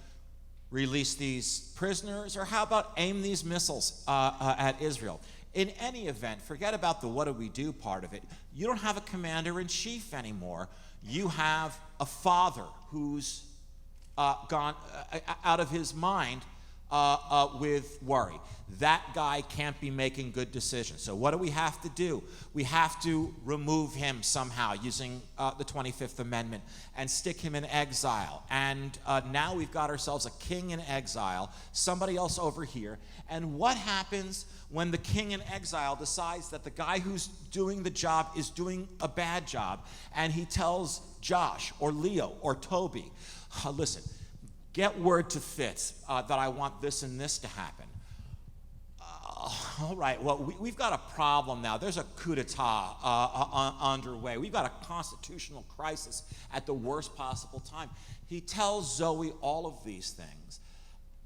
release these prisoners, or how about aim these missiles at Israel? In any event, forget about the what do we do part of it. You don't have a commander-in-chief anymore. You have a father who's gone out of his mind with worry. That guy can't be making good decisions. So what do we have to do? We have to remove him somehow using the 25th Amendment and stick him in exile. And now we've got ourselves a king in exile, somebody else over here. And what happens when the king in exile decides that the guy who's doing the job is doing a bad job, and he tells Josh or Leo or Toby, listen, get word to Fitz that I want this and this to happen. All right, well, we've got a problem now. There's a coup d'etat underway. We've got a constitutional crisis at the worst possible time. He tells Zoe all of these things.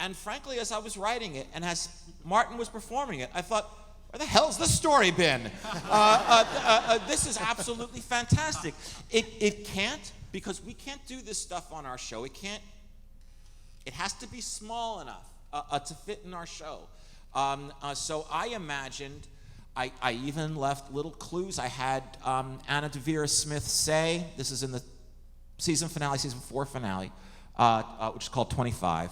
And frankly, as I was writing it and as Martin was performing it, I thought, where the hell's this story been? This is absolutely fantastic. It can't, because we can't do this stuff on our show. It has to be small enough to fit in our show. So I imagined, I even left little clues. I had Anna Devere Smith say, this is in the season finale, season 4 finale, which is called 25.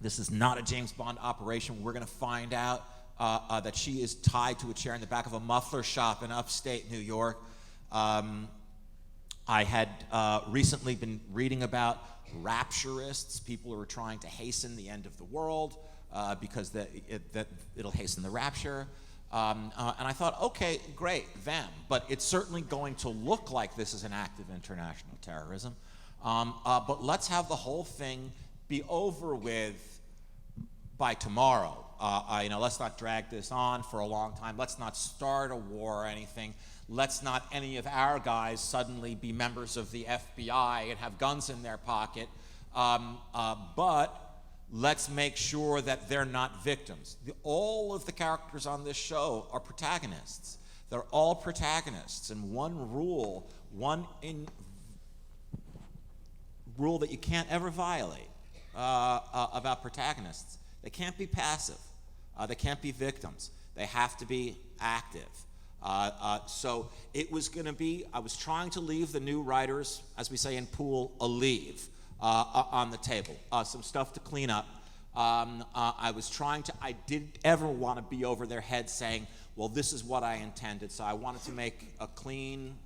This is not a James Bond operation. We're going to find out that she is tied to a chair in the back of a muffler shop in upstate New York. I had recently been reading about rapturists, people who are trying to hasten the end of the world because it'll hasten the rapture. And I thought, okay, great, them. But it's certainly going to look like this is an act of international terrorism. But let's have the whole thing be over with by tomorrow. Let's not drag this on for a long time. Let's not start a war or anything. Let's not any of our guys suddenly be members of the FBI and have guns in their pocket. But let's make sure that they're not victims. All of the characters on this show are protagonists. They're all protagonists. And one rule that you can't ever violate about protagonists: they can't be passive. They can't be victims. They have to be active. So it was going to be, I was trying to leave the new writers, as we say in pool, a leave on the table. Some stuff to clean up. I didn't ever want to be over their heads saying, well, this is what I intended. So I wanted to make a clean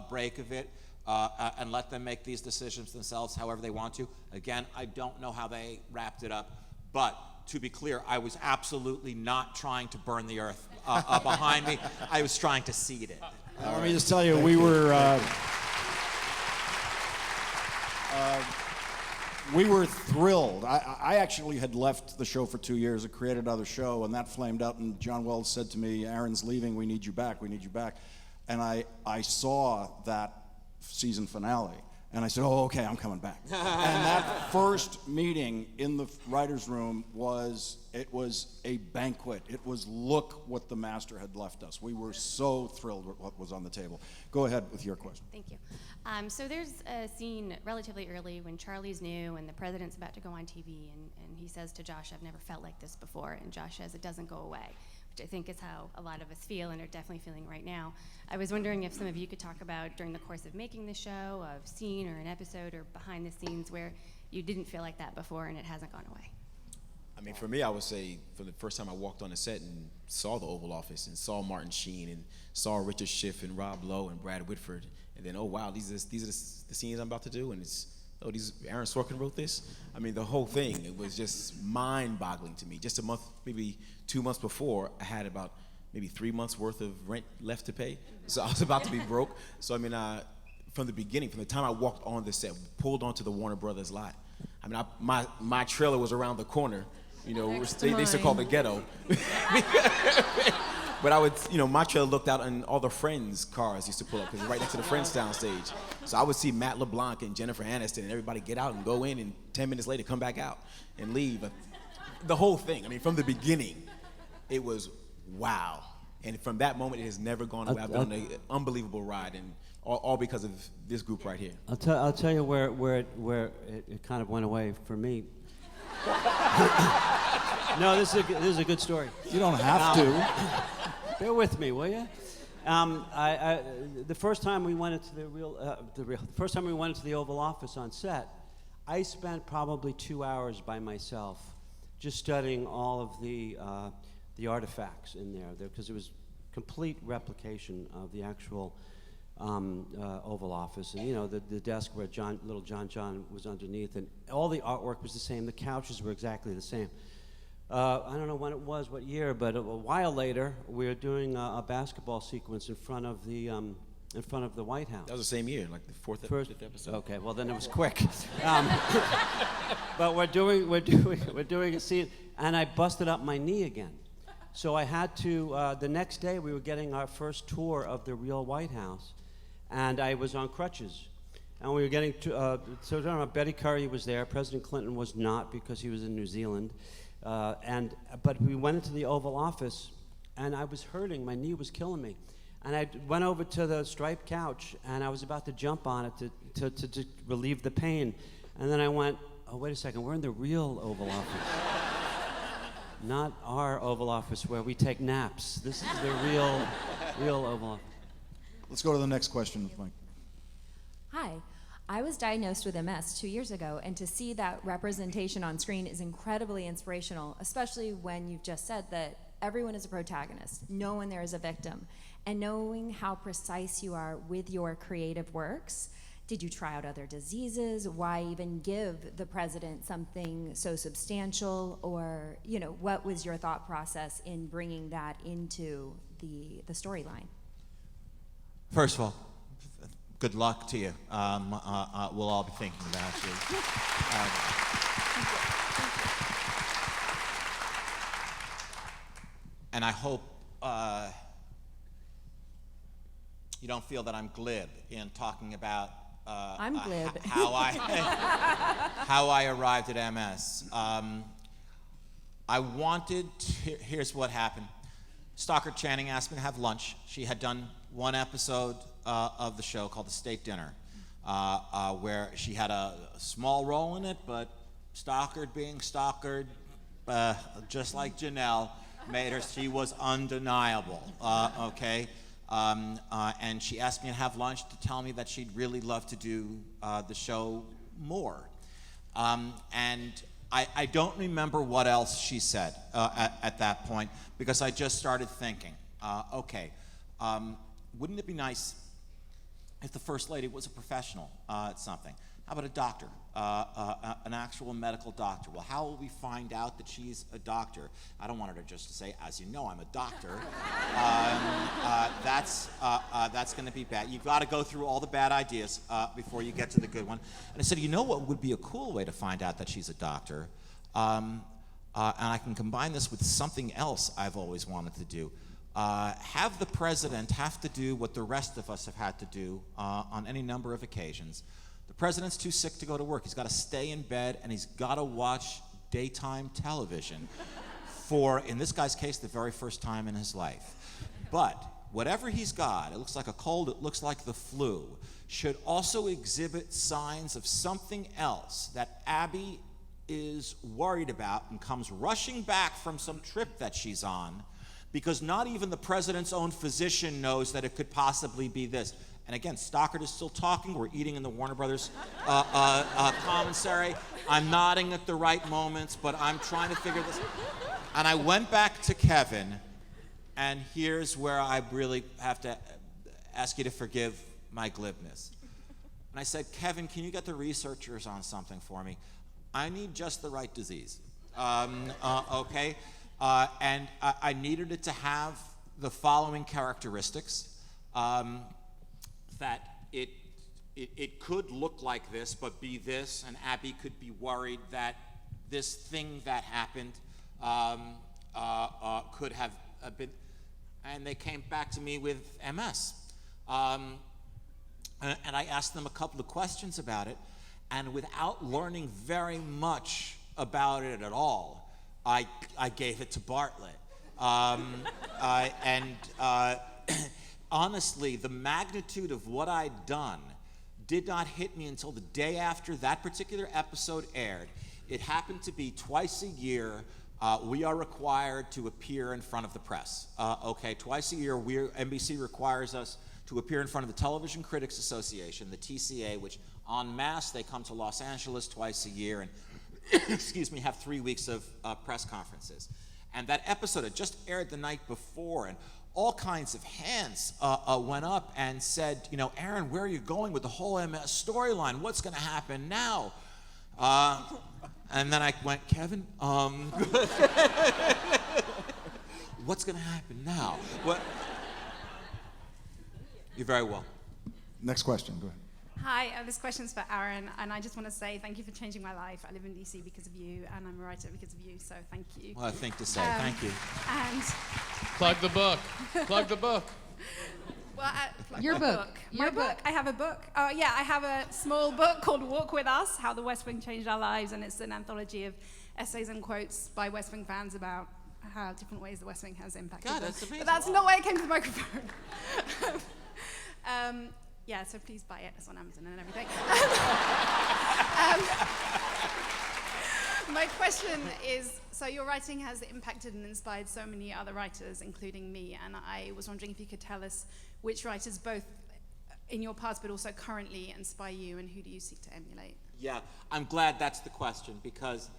break of it and let them make these decisions themselves however they want to. Again, I don't know how they wrapped it up, but to be clear, I was absolutely not trying to burn the earth behind me. I was trying to seed it. Let me just tell you, we were thrilled. I actually had left the show for 2 years. I created another show, and that flamed out. And John Wells said to me, "Aaron's leaving. We need you back. We need you back." And I saw that season finale. And I said, "Oh, okay, I'm coming back." And that first meeting in the writer's room was a banquet. It was, look what the master had left us. We were so thrilled with what was on the table. Go ahead with your question. Thank you. So there's a scene relatively early when Charlie's new and the president's about to go on TV, and he says to Josh, "I've never felt like this before." And Josh says, "It doesn't go away," which I think is how a lot of us feel and are definitely feeling right now. I was wondering if some of you could talk about, during the course of making the show, a scene or an episode or behind the scenes where you didn't feel like that before and it hasn't gone away. I mean, for me, I would say for the first time I walked on the set and saw the Oval Office and saw Martin Sheen and saw Richard Schiff and Rob Lowe and Brad Whitford, and then, oh wow, these are the scenes I'm about to do, and it's, oh, Aaron Sorkin wrote this? I mean, the whole thing, it was just mind-boggling to me. Just a month, maybe 2 months before, I had about maybe 3 months worth of rent left to pay. So I was about to be broke. So I mean, from the beginning, from the time I walked on the set, pulled onto the Warner Brothers lot, I mean, my trailer was around the corner. You know, they used to call the ghetto. But I would, my trailer looked out and all the Friends cars used to pull up because it's right next to the Friends downstage. So I would see Matt LeBlanc and Jennifer Aniston and everybody get out and go in, and 10 minutes later come back out and leave. The whole thing, I mean, from the beginning, it was wow. And from that moment, it has never gone away. I've been on an unbelievable ride, and all because of this group right here. I'll tell you where it kind of went away for me. No, this is a good story. You don't have to. Bear with me, will you? The first time we went into the Oval Office on set, I spent probably 2 hours by myself, just studying all of the artifacts in there, because it was complete replication of the actual Oval Office, and the desk where little John was underneath, and all the artwork was the same. The couches were exactly the same. I don't know when it was, what year, but a while later, we were doing a basketball sequence in front of the White House. That was the same year, like the fifth episode. Okay, well then it was quick. But we're doing a scene, and I busted up my knee again. So I had to. The next day, we were getting our first tour of the real White House, and I was on crutches. And we were getting to. So Betty Curry was there. President Clinton was not, because he was in New Zealand. But we went into the Oval Office, and I was hurting. My knee was killing me. And I went over to the striped couch, and I was about to jump on it to relieve the pain. And then I went, oh, wait a second, we're in the real Oval Office. not our Oval Office where we take naps. This is the real Oval Office. Let's go to the next question with Mike. Hi. I was diagnosed with MS 2 years ago, and to see that representation on screen is incredibly inspirational, especially when you've just said that everyone is a protagonist. No one there is a victim. And knowing how precise you are with your creative works, did you try out other diseases? Why even give the president something so substantial? Or, what was your thought process in bringing that into the storyline? First of all, good luck to you. We'll all be thinking about you. And I hope you don't feel that I'm glib in talking about I'm glib. how I arrived at MS. I wanted to, here's what happened. Stockard Channing asked me to have lunch. She had done one episode of the show called The State Dinner, where she had a small role in it, but Stockard being Stockard, just like Janel, made her, she was undeniable, okay? And she asked me to have lunch to tell me that she'd really love to do the show more. And I don't remember what else she said at that point, because I just started thinking, okay, wouldn't it be nice if the First Lady was a professional at something? How about a doctor, an actual medical doctor? Well, how will we find out that she's a doctor? I don't want her to just say, as you know, I'm a doctor. That's going to be bad. You've got to go through all the bad ideas before you get to the good one. And I said, you know what would be a cool way to find out that she's a doctor? And I can combine this with something else I've always wanted to do. Have the president have to do what the rest of us have had to do on any number of occasions. The president's too sick to go to work. He's got to stay in bed, and he's got to watch daytime television for, in this guy's case, the very first time in his life. But whatever he's got, it looks like a cold, it looks like the flu, should also exhibit signs of something else that Abby is worried about and comes rushing back from some trip that she's on, because not even the president's own physician knows that it could possibly be this. And again, Stockard is still talking. We're eating in the Warner Brothers commissary. I'm nodding at the right moments, but I'm trying to figure this. And I went back to Kevin, and here's where I really have to ask you to forgive my glibness. And I said, Kevin, can you get the researchers on something for me? I need just the right disease, okay? And I needed it to have the following characteristics. That it could look like this, but be this, and Abby could be worried that this thing that happened could have been, and they came back to me with MS. And I asked them a couple of questions about it, and without learning very much about it at all, I gave it to Bartlet. Honestly, the magnitude of what I'd done did not hit me until the day after that particular episode aired. It happened to be twice a year we are required to appear in front of the press. Okay, twice a year NBC requires us to appear in front of the Television Critics Association, the TCA, which en masse they come to Los Angeles twice a year and excuse me, have 3 weeks of press conferences. And that episode had just aired the night before, and all kinds of hands went up and said, you know, Aaron, where are you going with the whole MS storyline? What's going to happen now? And then I went, Kevin, what's going to happen now? What? You're very welcome. Next question, go ahead. Hi, this question's for Aaron, and I just want to say thank you for changing my life. I live in DC because of you, and I'm a writer because of you, so thank you. Well, I think to say, thank you. And plug the book. Plug the book. Well, Your book. My book. I have a book. Oh, yeah, I have a small book called Walk With Us, How the West Wing Changed Our Lives, and it's an anthology of essays and quotes by West Wing fans about how different ways the West Wing has impacted them. That's amazing. But that's not why I came to the microphone. Yeah, so please buy it. It's on Amazon and everything. My question is, So your writing has impacted and inspired so many other writers, including me, and I was wondering if you could tell us which writers, both in your past but also currently, inspire you, and who do you seek to emulate? Yeah, I'm glad that's the question, because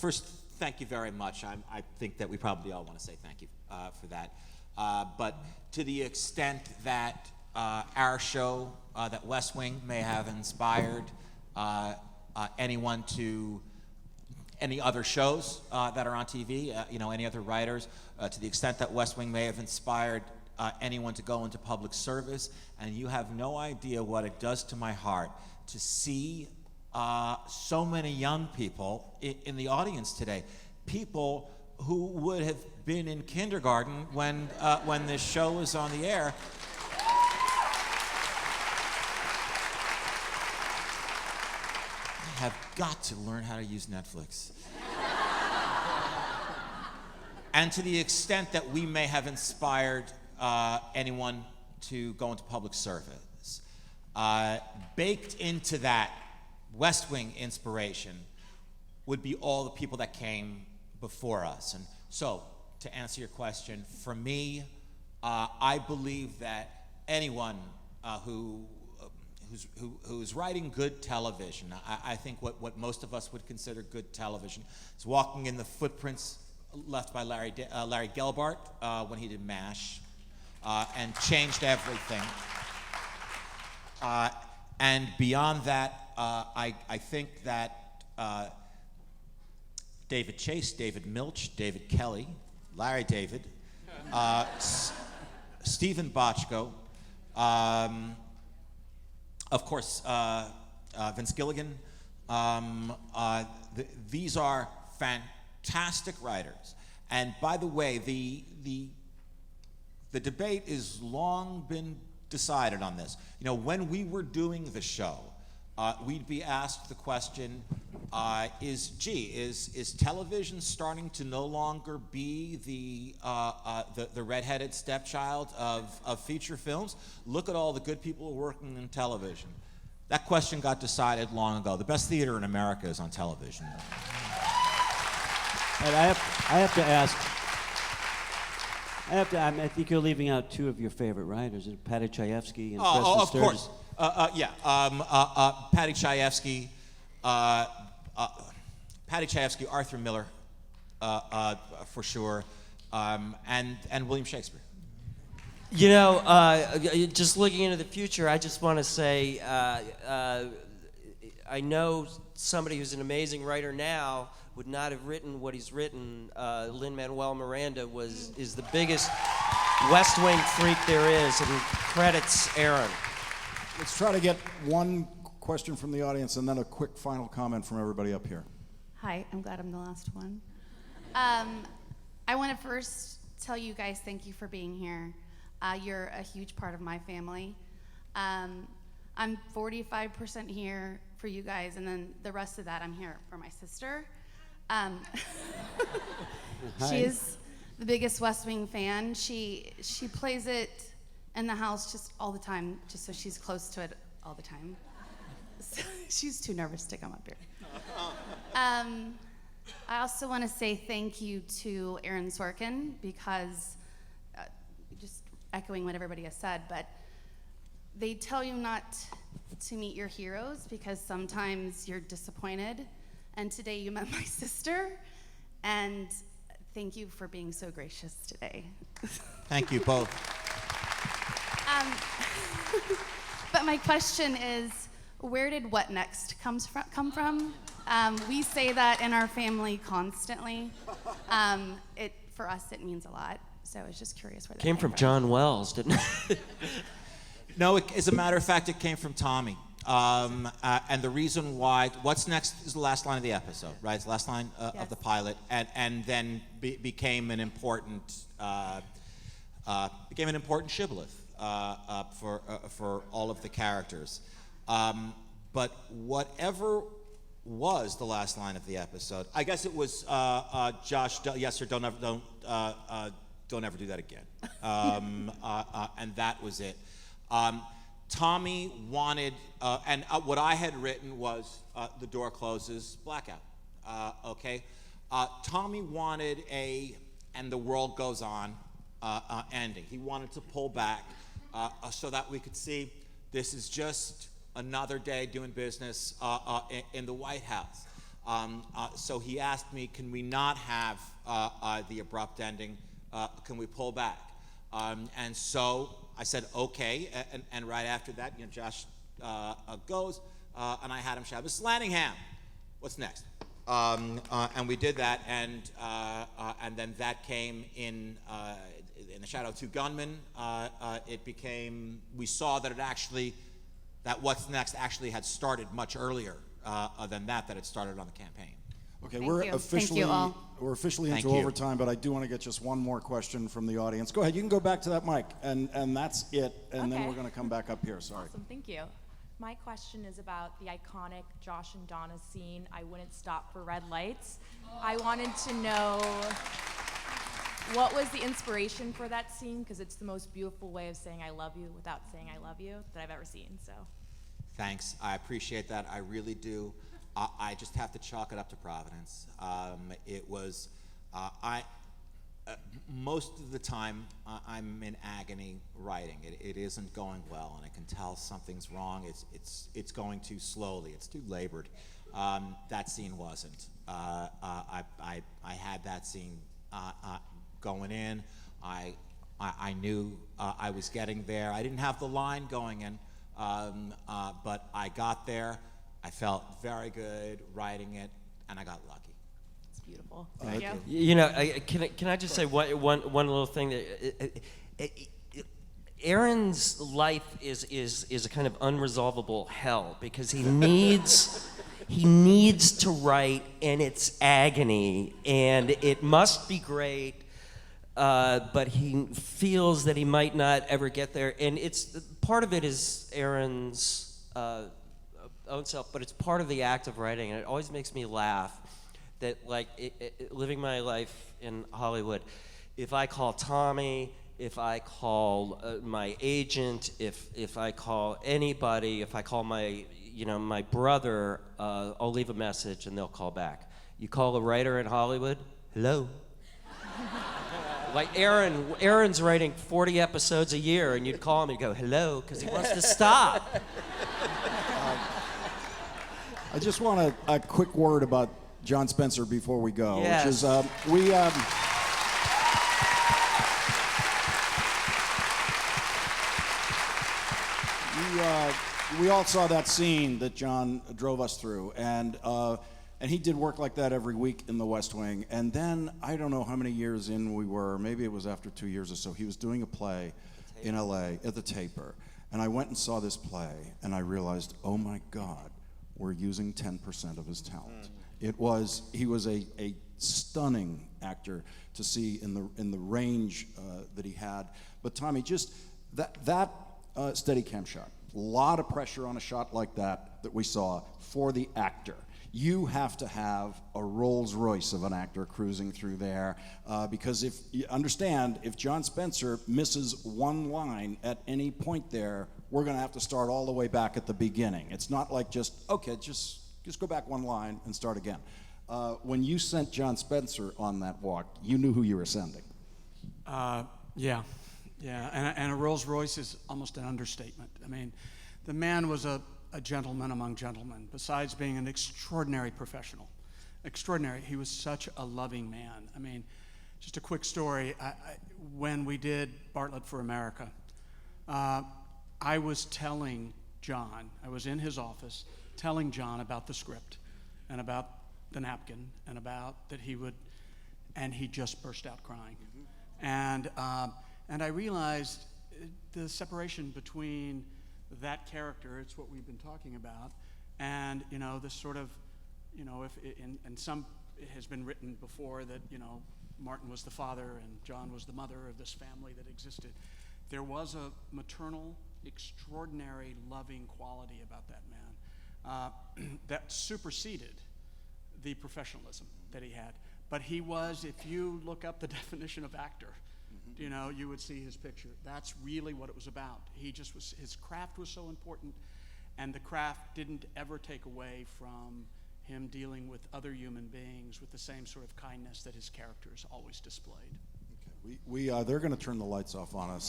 first, thank you very much. I think that we probably all want to say thank you for that. But to the extent that our show, that West Wing, may have inspired anyone to any other shows that are on TV, any other writers, to the extent that West Wing may have inspired anyone to go into public service, and you have no idea what it does to my heart to see so many young people in the audience today, people who would have been in kindergarten when this show was on the air. Have got to learn how to use Netflix. And to the extent that we may have inspired anyone to go into public service, baked into that West Wing inspiration would be all the people that came before us. And so, to answer your question, for me, I believe that anyone who's writing good television, I think what most of us would consider good television, is walking in the footprints left by Larry Gelbart when he did MASH, and changed everything. And beyond that, I think that David Chase, David Milch, David Kelly, Larry David, Stephen Bochco, of course, Vince Gilligan. These are fantastic writers. And by the way, the debate has long been decided on this. When we were doing the show, we'd be asked the question, is television starting to no longer be the redheaded stepchild of feature films? Look at all the good people working in television. That question got decided long ago. The best theater in America is on television. And I have to ask, I think you're leaving out two of your favorite writers, Patty Chayefsky and Preston of Sturges. course. Patty Chayefsky, Arthur Miller, for sure, and William Shakespeare. Just looking into the future, I just want to say, I know somebody who's an amazing writer now would not have written what he's written. Lin-Manuel Miranda is the biggest West Wing freak there is, and credits Aaron. Let's try to get one question from the audience and then a quick final comment from everybody up here. Hi, I'm glad I'm the last one. I want to first tell you guys thank you for being here. You're a huge part of my family. I'm 45% here for you guys, and then the rest of that I'm here for my sister. She's the biggest West Wing fan. She plays it in the house just all the time, just so she's close to it all the time. So she's too nervous to come up here. I also want to say thank you to Aaron Sorkin, because just echoing what everybody has said, but they tell you not to meet your heroes because sometimes you're disappointed. And today you met my sister, and thank you for being so gracious today. Thank you both. But my question is, where did what next come from? We say that in our family constantly. For us, it means a lot. So I was just curious where that Came from John Wells, didn't it? No, as a matter of fact, it came from Tommy. And the reason why, what's next is the last line of the episode, right? It's the last line of the pilot, and then became an important shibboleth for all of the characters. But whatever was the last line of the episode, I guess it was Josh. Yes, sir. Don't ever do that again. And that was it. Tommy wanted, and what I had written was the door closes, blackout. Okay, Tommy wanted a "and the world goes on" ending. He wanted to pull back so that we could see this is just another day doing business in the White House. So he asked me, can we not have the abrupt ending? Can we pull back? And so I said, okay. And right after that, Josh goes, and I had him shout, Miss Lanningham, what's next? And we did that, and then that came in the shadow of two gunmen. It became, we saw that that what's next actually had started much earlier than that it started on the campaign. Okay, Thank we're you. officially Thank you all. we're officially Thank into you. overtime, but I do want to get just one more question from the audience. Go ahead, you can go back to that mic, and that's it, and then Okay. we're going to come back up here. Sorry. Awesome, thank you. My question is about the iconic Josh and Donna scene, I Wouldn't Stop for Red Lights. I wanted to know what was the inspiration for that scene, because it's the most beautiful way of saying I love you without saying I love you that I've ever seen, so. Thanks, I appreciate that, I really do. I just have to chalk it up to Providence. It was, most of the time I'm in agony writing. It isn't going well, and I can tell something's wrong. It's going too slowly. It's too labored. That scene wasn't. I had that scene going in. I knew I was getting there. I didn't have the line going in, but I got there. I felt very good writing it, and I got lucky. It's beautiful. Thank Thank you. you. You know, can I just say one little thing that Aaron's life is a kind of unresolvable hell because he needs to write, and it's agony, and it must be great, but he feels that he might not ever get there, and it's part of it is Aaron's own self, but it's part of the act of writing, and it always makes me laugh that, like, living my life in Hollywood, if I call Tommy, if I call my agent, if I call anybody, if I call my brother, I'll leave a message and they'll call back. You call a writer in Hollywood, hello. Like Aaron's writing 40 episodes a year, and you'd call him and go, hello, because he wants to stop. I just want a quick word about John Spencer before we go, Yes. which is we all saw that scene that John drove us through, and he did work like that every week in the West Wing. And then I don't know how many years in we were, maybe it was after 2 years or so. He was doing a play in LA at the Taper, and I went and saw this play, and I realized, oh my God, we're using 10% of his talent. He was a stunning actor to see in the range that he had. But Tommy, just that Steadicam shot, a lot of pressure on a shot like that we saw for the actor. You have to have a Rolls Royce of an actor cruising through there, because if you understand, if John Spencer misses one line at any point there, we're going to have to start all the way back at the beginning. It's not like just go back one line and start again. When you sent John Spencer on that walk, you knew who you were sending. Yeah, and a Rolls Royce is almost an understatement. I mean, the man was a gentleman among gentlemen, besides being an extraordinary professional. Extraordinary. He was such a loving man. I mean, just a quick story. When we did Bartlet for America, I was telling John, I was in his office, telling John about the script and about the napkin and about that and he just burst out crying. And I realized the separation between that character, it's what we've been talking about, and this sort of, and some, it has been written before that, Martin was the father and John was the mother of this family that existed. There was a maternal, extraordinary, loving quality about that man that superseded the professionalism that he had. But he was, if you look up the definition of actor, you would see his picture. That's really what it was about. His craft was so important, and the craft didn't ever take away from him dealing with other human beings with the same sort of kindness that his characters always displayed. They're going to turn the lights off on us.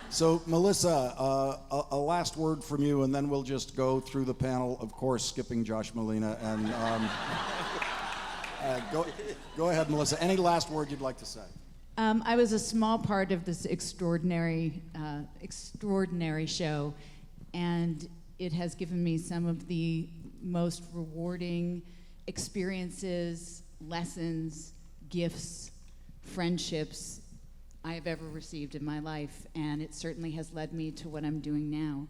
So Melissa, a last word from you, and then we'll just go through the panel, of course, skipping Josh Malina. And go ahead, Melissa. Any last word you'd like to say? I was a small part of this extraordinary show, and it has given me some of the most rewarding experiences, lessons, gifts, friendships I have ever received in my life, and it certainly has led me to what I'm doing now,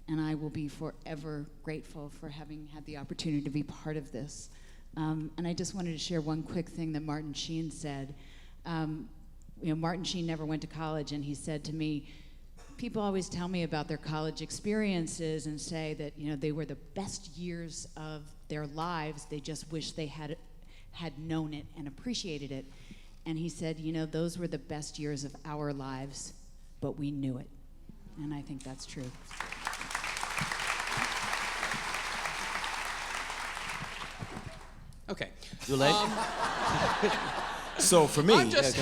and I will be forever grateful for having had the opportunity to be part of this. And I just wanted to share one quick thing that Martin Sheen said. Martin Sheen never went to college, and he said to me, people always tell me about their college experiences and say that they were the best years of their lives. They just wish they had known it and appreciated it. And he said, those were the best years of our lives, but we knew it. And I think that's true. Okay. Too late? So for me, I'm just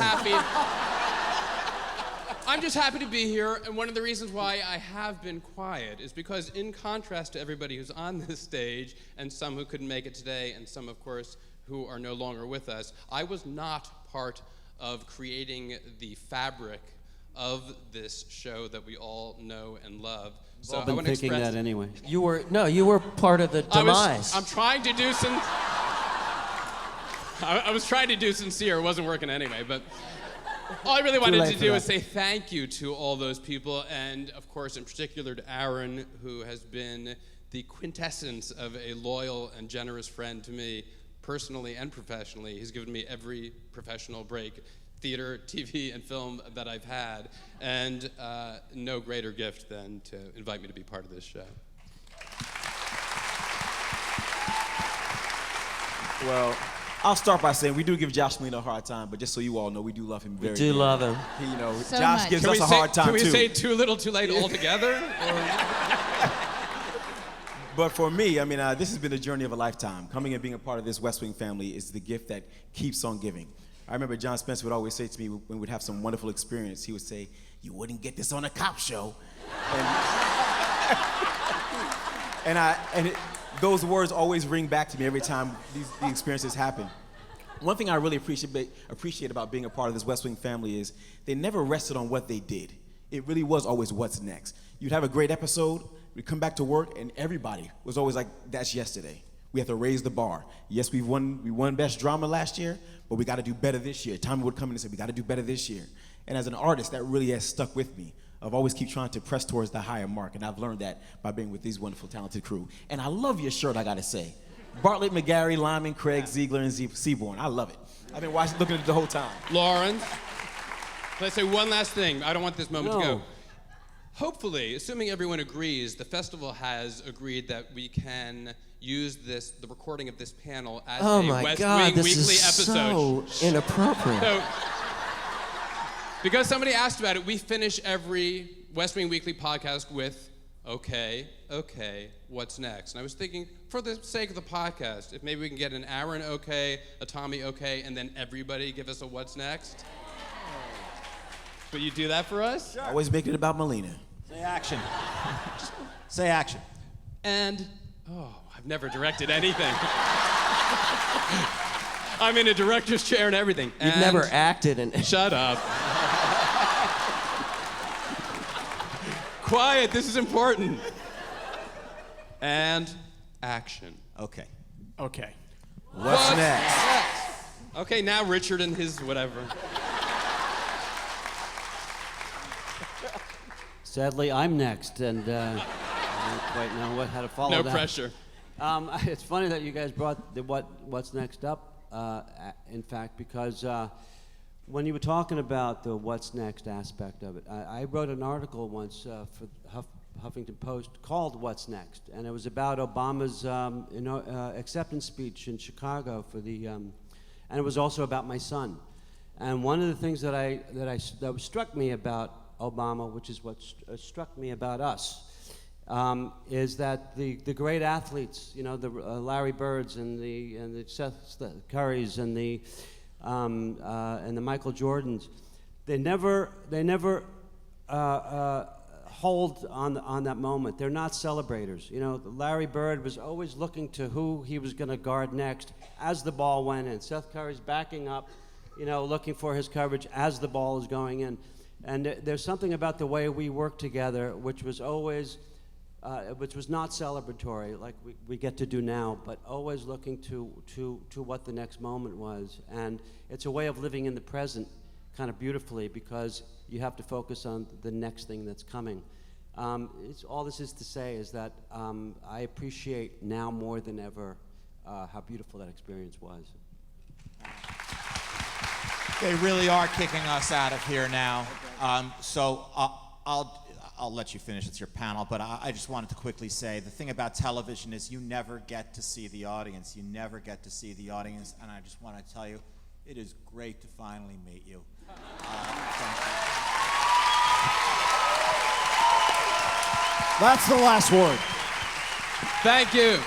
happy to be here, and one of the reasons why I have been quiet is because, in contrast to everybody who's on this stage, and some who couldn't make it today, and some, of course, who are no longer with us, I was not part of creating the fabric of this show that we all know and love. So I've been thinking that anyway. You were part of the demise. I'm trying to do some. I was trying to do sincere. It wasn't working anyway, but all I really wanted to do is say thank you to all those people, and of course, in particular to Aaron, who has been the quintessence of a loyal and generous friend to me, personally and professionally. He's given me every professional break, theater, TV, and film that I've had, and no greater gift than to invite me to be part of this show. Well, I'll start by saying we do give Josh Malina a hard time, but just so you all know, we do love him very much. We do love him. So Josh much. gives us a hard time, too. Can we say too little, too late altogether? But for me, this has been a journey of a lifetime. Coming and being a part of this West Wing family is the gift that keeps on giving. I remember John Spencer would always say to me when we'd have some wonderful experience, he would say, "You wouldn't get this on a cop show." Those words always ring back to me every time these experiences happen. One thing I really appreciate about being a part of this West Wing family is they never rested on what they did. It really was always what's next. You'd have a great episode, we'd come back to work, and everybody was always like, that's yesterday. We have to raise the bar. Yes, we won Best Drama last year, but we got to do better this year. Tommy would come in and say, we got to do better this year. And as an artist, that really has stuck with me. I've always keep trying to press towards the higher mark, and I've learned that by being with these wonderful, talented crew. And I love your shirt, I gotta say. Bartlett, McGarry, Lyman, Craig, Ziegler, and Seaborn. I love it. I've been looking at it the whole time. Lawrence, let's say one last thing. I don't want this moment to go. Hopefully, assuming everyone agrees, the festival has agreed that we can use the recording of this panel as a West Wing weekly episode. So inappropriate. So, because somebody asked about it, we finish every West Wing Weekly podcast with, okay, what's next? And I was thinking, for the sake of the podcast, if maybe we can get an Aaron okay, a Tommy okay, and then everybody give us a what's next? Will you do that for us? Sure. Always make it about Malina. Say action. Say action. And, I've never directed anything. I'm in a director's chair and everything. You've never acted in... Shut up. Quiet, this is important. And action. Okay. What's next? Okay, now Richard and his whatever. Sadly, I'm next, and I don't quite know how to follow that. No pressure. It's funny that you guys brought the what's next up, in fact, because when you were talking about the what's next aspect of it, I wrote an article once for Huffington Post called What's Next, and it was about Obama's acceptance speech in Chicago for the, and it was also about my son. And one of the things that struck me about Obama, which is what struck me about us, is that the great athletes, you know, the Larry Birds and the Seth Currys and the Michael Jordans, they never hold on that moment. They're not celebrators. You know, Larry Bird was always looking to who he was going to guard next as the ball went in. Seth Curry's backing up, you know, looking for his coverage as the ball is going in. And there's something about the way we work together, which was always, which was not celebratory like we get to do now, but always looking to what the next moment was. And it's a way of living in the present kind of beautifully, because you have to focus on the next thing that's coming. All this is to say is that I appreciate now more than ever how beautiful that experience was. They really are kicking us out of here now. So I'll let you finish. It's your panel, but I just wanted to quickly say the thing about television is you never get to see the audience. You never get to see the audience, and I just want to tell you, it is great to finally meet you. Thank you. That's the last word. Thank you.